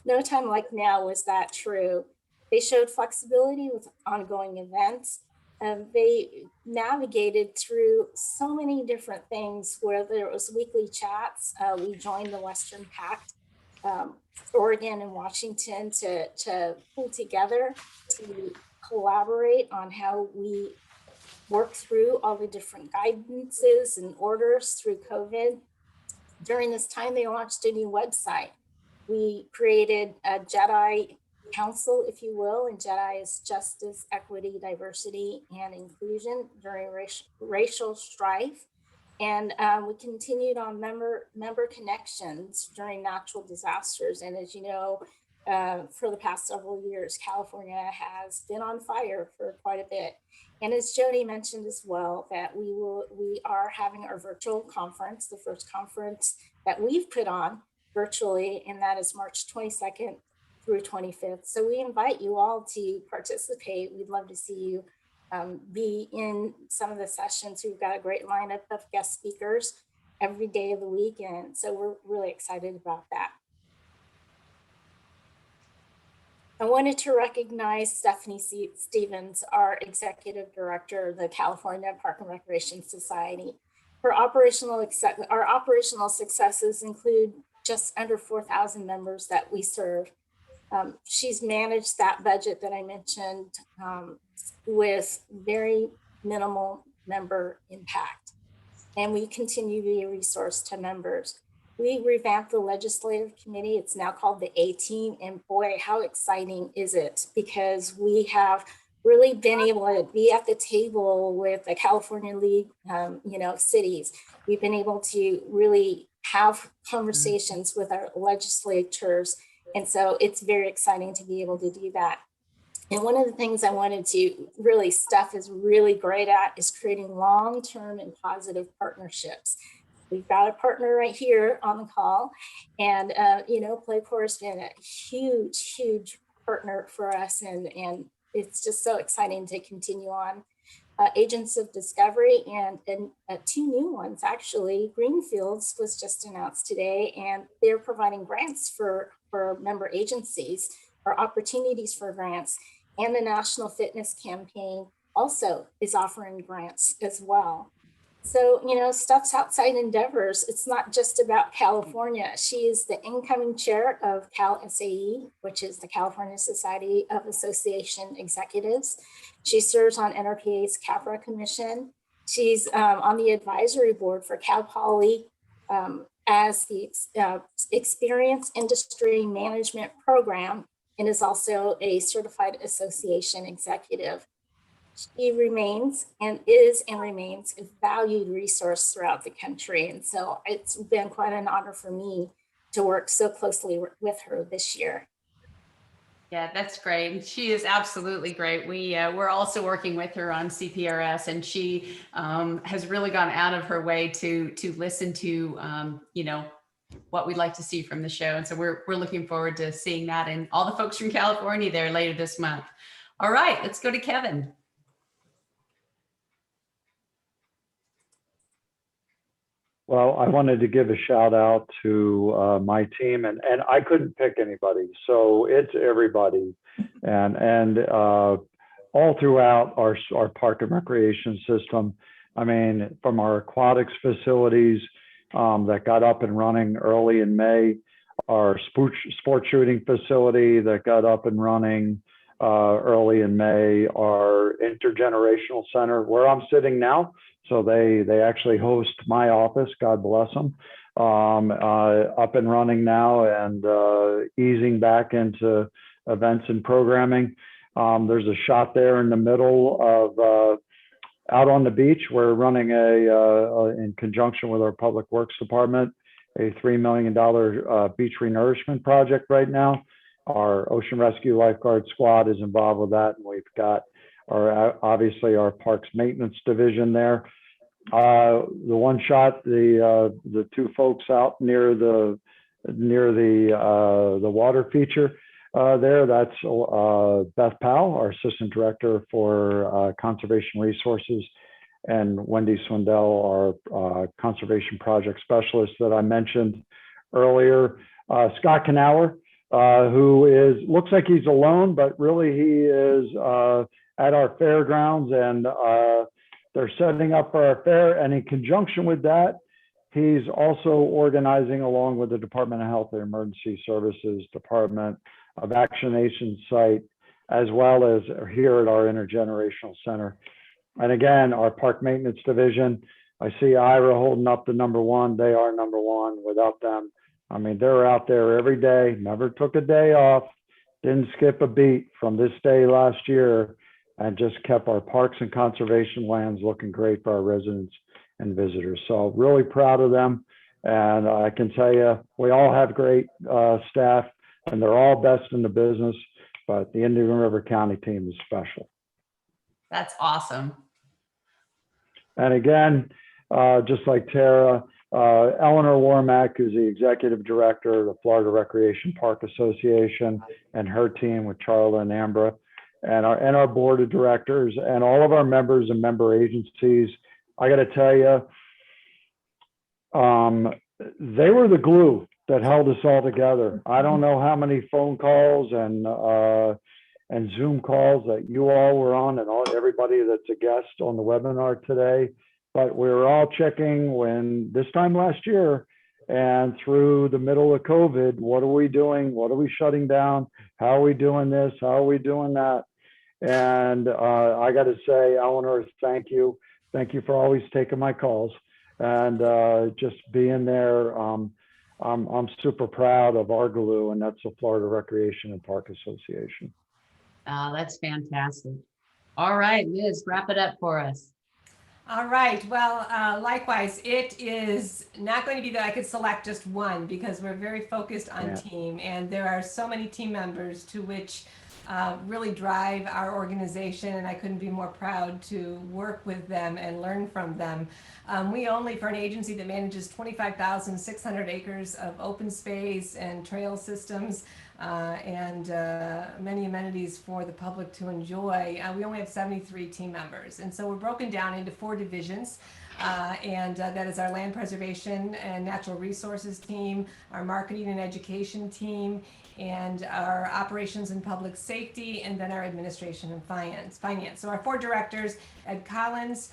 no time like now was that true. They showed flexibility with ongoing events. They navigated through so many different things, whether it was weekly chats. We joined the Western Pact, Oregon and Washington, to pull together, to collaborate on how we work through all the different guidances and orders through COVID. During this time, they launched a new website. We created a JEDI council, if you will, and JEDI is justice, equity, diversity, and inclusion during racial strife. And we continued on member connections during natural disasters. And as you know, for the past several years, California has been on fire for quite a bit. And as Jody mentioned as well, that we are having our virtual conference, the first conference that we've put on virtually, and that is March 22nd through 25th. So we invite you all to participate. We'd love to see you be in some of the sessions. We've got a great lineup of guest speakers every day of the week, and so we're really excited about that. I wanted to recognize Stephanie Stevens, our Executive Director of the California Park and Recreation Society. Our operational successes include just under 4,000 members that we serve. She's managed that budget that I mentioned with very minimal member impact. And we continue to be a resource to members. We revamped the legislative committee. It's now called the A-Team. And boy, how exciting is it? Because we have really been able to be at the table with the California League, cities. We've been able to really have conversations with our legislators. And so it's very exciting to be able to do that. And one of the things I wanted to really, Steph is really great at, is creating long-term and positive partnerships. We've got a partner right here on the call, And, Playcore has been a huge partner for us. And it's just so exciting to continue on. Agents of Discovery and two new ones, actually. Greenfields was just announced today, and they're providing grants for member agencies or opportunities for grants. And the National Fitness Campaign also is offering grants as well. So, stuff's outside endeavors. It's not just about California. She is the incoming chair of Cal SAE, which is the California Society of Association Executives. She serves on NRPA's CAPRA Commission. She's on the advisory board for Cal Poly as the Experience Industry Management Program, and is also a certified association executive. She remains and remains a valued resource throughout the country. And so it's been quite an honor for me to work so closely with her this year.
Yeah, that's great. She is absolutely great. We're also working with her on CPRS, and she has really gone out of her way to listen to, what we'd like to see from the show. And so we're looking forward to seeing that and all the folks from California there later this month. All right, let's go to Kevin.
Well, I wanted to give a shout out to my team, and I couldn't pick anybody, so it's everybody, and all throughout our park and recreation system. I mean, from our aquatics facilities that got up and running early in May, our sport shooting facility that got up and running early in May, our intergenerational center where I'm sitting now. So they actually host my office, God bless them, up and running now and easing back into events and programming. There's a shot there in the middle of out on the beach. We're running in conjunction with our Public Works Department, a $3 million beach renourishment project right now. Our Ocean Rescue Lifeguard Squad is involved with that, and we've got obviously our Parks Maintenance Division there. The one shot, the two folks out near the water feature there, that's Beth Powell, our Assistant Director for Conservation Resources, and Wendy Swindell, our Conservation Project Specialist that I mentioned earlier. Scott Knauer, who looks like he's alone, but really he is at our fairgrounds, and they're setting up for our fair. And in conjunction with that, he's also organizing, along with the Department of Health and Emergency Services, Department, a vaccination site, as well as here at our Intergenerational Center. And again, our Park Maintenance Division, I see Ira holding up the #1. They are #1. Without them, I mean, they're out there every day, never took a day off, didn't skip a beat from this day last year, and just kept our parks and conservation lands looking great for our residents and visitors. So really proud of them. And I can tell you, we all have great staff, and they're all best in the business, but the Indian River County team is special.
That's awesome.
And again, just like Tara, Eleanor Warmack, who's the Executive Director of the Florida Recreation Park Association, and her team with Charla and Ambra, and our board of directors, and all of our members and member agencies. I got to tell you, they were the glue that held us all together. I don't know how many phone calls and Zoom calls that you all were on, and everybody that's a guest on the webinar today, but we were all checking when this time last year and through the middle of COVID, what are we doing? What are we shutting down? How are we doing this? How are we doing that? And I got to say, Eleanor, thank you. Thank you for always taking my calls and just being there. I'm super proud of our glue, and that's the Florida Recreation and Park Association.
Oh, that's fantastic. All right, Liz, wrap it up for us.
All right. Well, likewise, it is not going to be that I could select just one, because we're very focused on team, and there are so many team members to which really drive our organization, and I couldn't be more proud to work with them and learn from them. We only, for an agency that manages 25,600 acres of open space and trail systems, and many amenities for the public to enjoy, we only have 73 team members. And so we're broken down into 4 divisions. That is our land preservation and natural resources team, our marketing and education team, and our operations and public safety, and then our administration and finance. So our 4 directors, Ed Collins,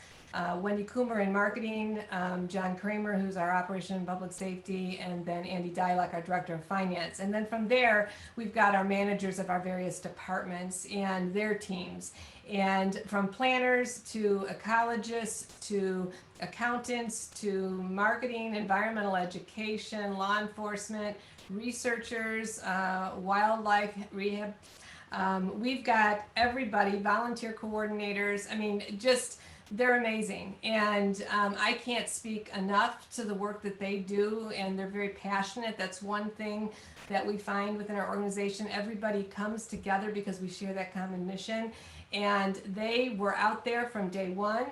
Wendy Coomer in marketing, John Kramer, who's our operation and public safety, and then Andy Dialek, our director of finance. And then from there, we've got our managers of our various departments and their teams. And from planners to ecologists to accountants to marketing, environmental education, law enforcement, researchers, wildlife rehab. We've got everybody, volunteer coordinators. I mean, just they're amazing. And I can't speak enough to the work that they do, and they're very passionate. That's one thing that we find within our organization. Everybody comes together because we share that common mission. And they were out there from day one.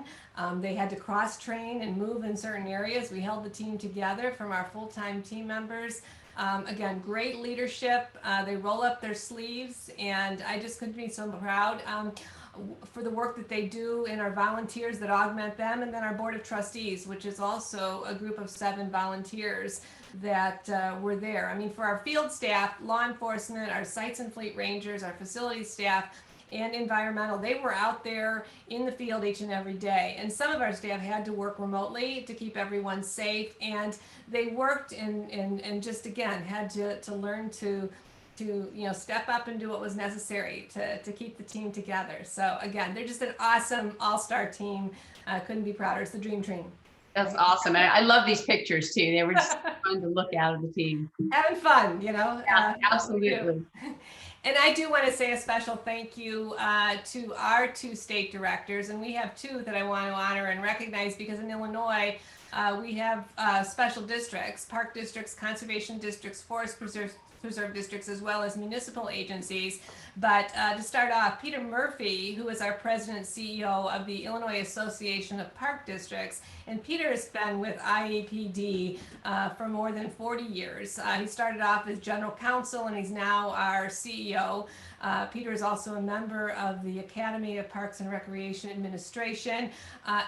They had to cross-train and move in certain areas. We held the team together from our full-time team members. Again, great leadership. They roll up their sleeves, and I just couldn't be so proud for the work that they do, and our volunteers that augment them, and then our board of trustees, which is also a group of 7 volunteers that were there. I mean, for our field staff, law enforcement, our sites and fleet rangers, our facilities staff, and environmental, they were out there in the field each and every day. And some of our staff had to work remotely to keep everyone safe, and they worked and just, again, had to learn to step up and do what was necessary to keep the team together. So again, they're just an awesome all-star team. Couldn't be prouder. It's the dream team.
That's awesome. And I love these pictures too. They were just fun to look at of the team.
Having fun,
Yeah, absolutely.
And I do want to say a special thank you to our 2 state directors, and we have 2 that I want to honor and recognize, because in Illinois we have special districts, park districts, conservation districts, forest preserve districts, as well as municipal agencies. But to start off, Peter Murphy, who is our president and CEO of the Illinois Association of Park Districts, and Peter has been with IAPD for more than 40 years. He started off as general counsel, and he's now our CEO. Peter is also a member of the Academy of Parks and Recreation Administration.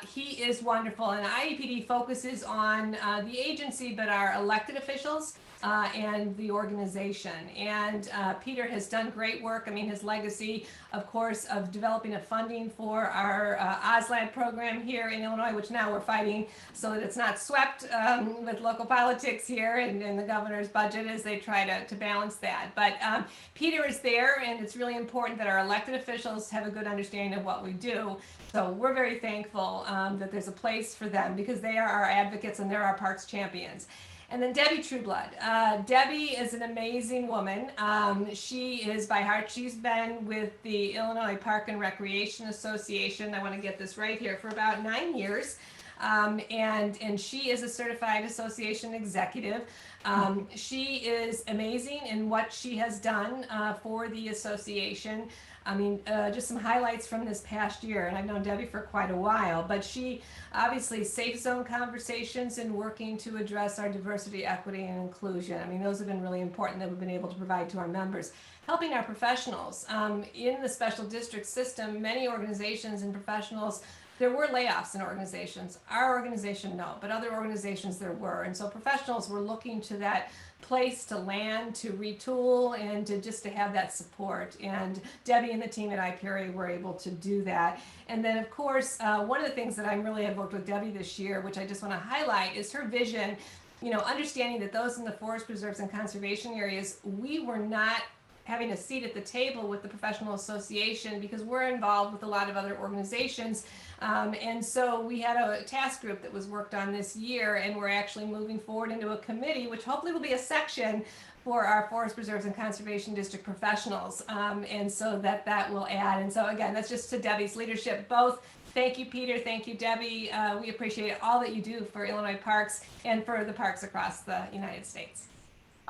He is wonderful, and IAPD focuses on the agency, but our elected officials and the organization. And Peter has done great work. I mean, his legacy, of course, of developing a funding for our OSLAD program here in Illinois, which now we're fighting so that it's not swept with local politics here and the governor's budget as they try to balance that. But Peter is there, and it's really important that our elected officials have a good understanding of what we do. So we're very thankful that there's a place for them, because they are our advocates and they're our parks champions. And then Debbie Trueblood. Debbie is an amazing woman. She is by heart, she's been with the Illinois Park and Recreation Association, I want to get this right here, for about 9 years. And she is a certified association executive. She is amazing in what she has done for the association. I mean, just some highlights from this past year, and I've known Debbie for quite a while, but she obviously safe zone conversations and working to address our diversity, equity, and inclusion. I mean, those have been really important that we've been able to provide to our members. Helping our professionals. In the special district system, many organizations and professionals, there were layoffs in organizations. Our organization, no, but other organizations there were. And so professionals were looking to that place to land, to retool, and to have that support. And Debbie and the team at IPRA were able to do that. And then, of course, one of the things that I really have worked with Debbie this year, which I just want to highlight, is her vision, understanding that those in the forest preserves and conservation areas, we were not having a seat at the table with the professional association because we're involved with a lot of other organizations. And so we had a task group that was worked on this year, and we're actually moving forward into a committee, which hopefully will be a section for our forest preserves and conservation district professionals. And so that will add. And so again, that's just to Debbie's leadership. Both, thank you, Peter. Thank you, Debbie. We appreciate all that you do for Illinois parks and for the parks across the United States.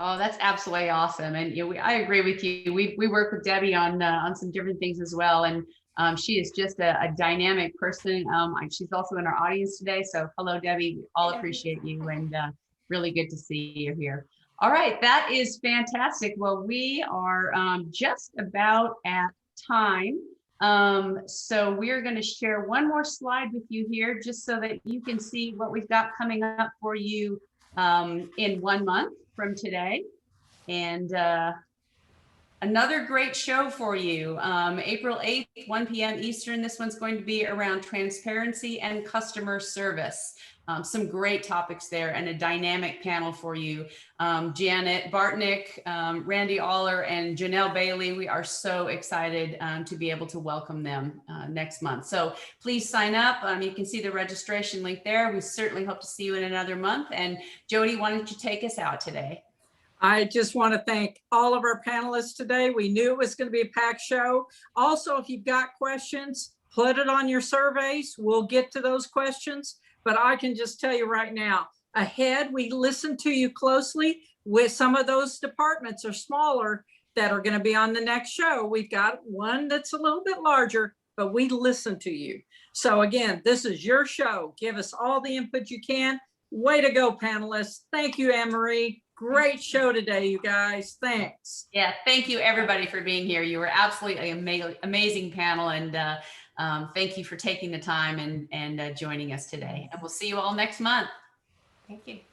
Oh, that's absolutely awesome. And I agree with you. We work with Debbie on some different things as well. And she is just a dynamic person. She's also in our audience today. So hello, Debbie. We all appreciate you and really good to see you here. All right, that is fantastic. Well, we are just about at time. So we're going to share one more slide with you here just so that you can see what we've got coming up for you in 1 month from today. And another great show for you, April 8th, 1 p.m. Eastern. This one's going to be around transparency and customer service. Some great topics there and a dynamic panel for you. Janet Bartnick, Randy Aller, and Janelle Bailey. We are so excited to be able to welcome them next month. So please sign up. You can see the registration link there. We certainly hope to see you in another month. And Jody, why don't you take us out today?
I just want to thank all of our panelists today. We knew it was going to be a packed show. Also, if you've got questions, put it on your surveys. We'll get to those questions. But I can just tell you right now, ahead, we listen to you closely. With some of those departments are smaller that are going to be on the next show. We've got one that's a little bit larger, but we listen to you. So again, this is your show. Give us all the input you can. Way to go, panelists. Thank you, Anne-Marie. Great show today, you guys. Thanks.
Yeah, thank you everybody for being here. You were absolutely amazing panel, and thank you for taking the time and joining us today. And we'll see you all next month.
Thank you.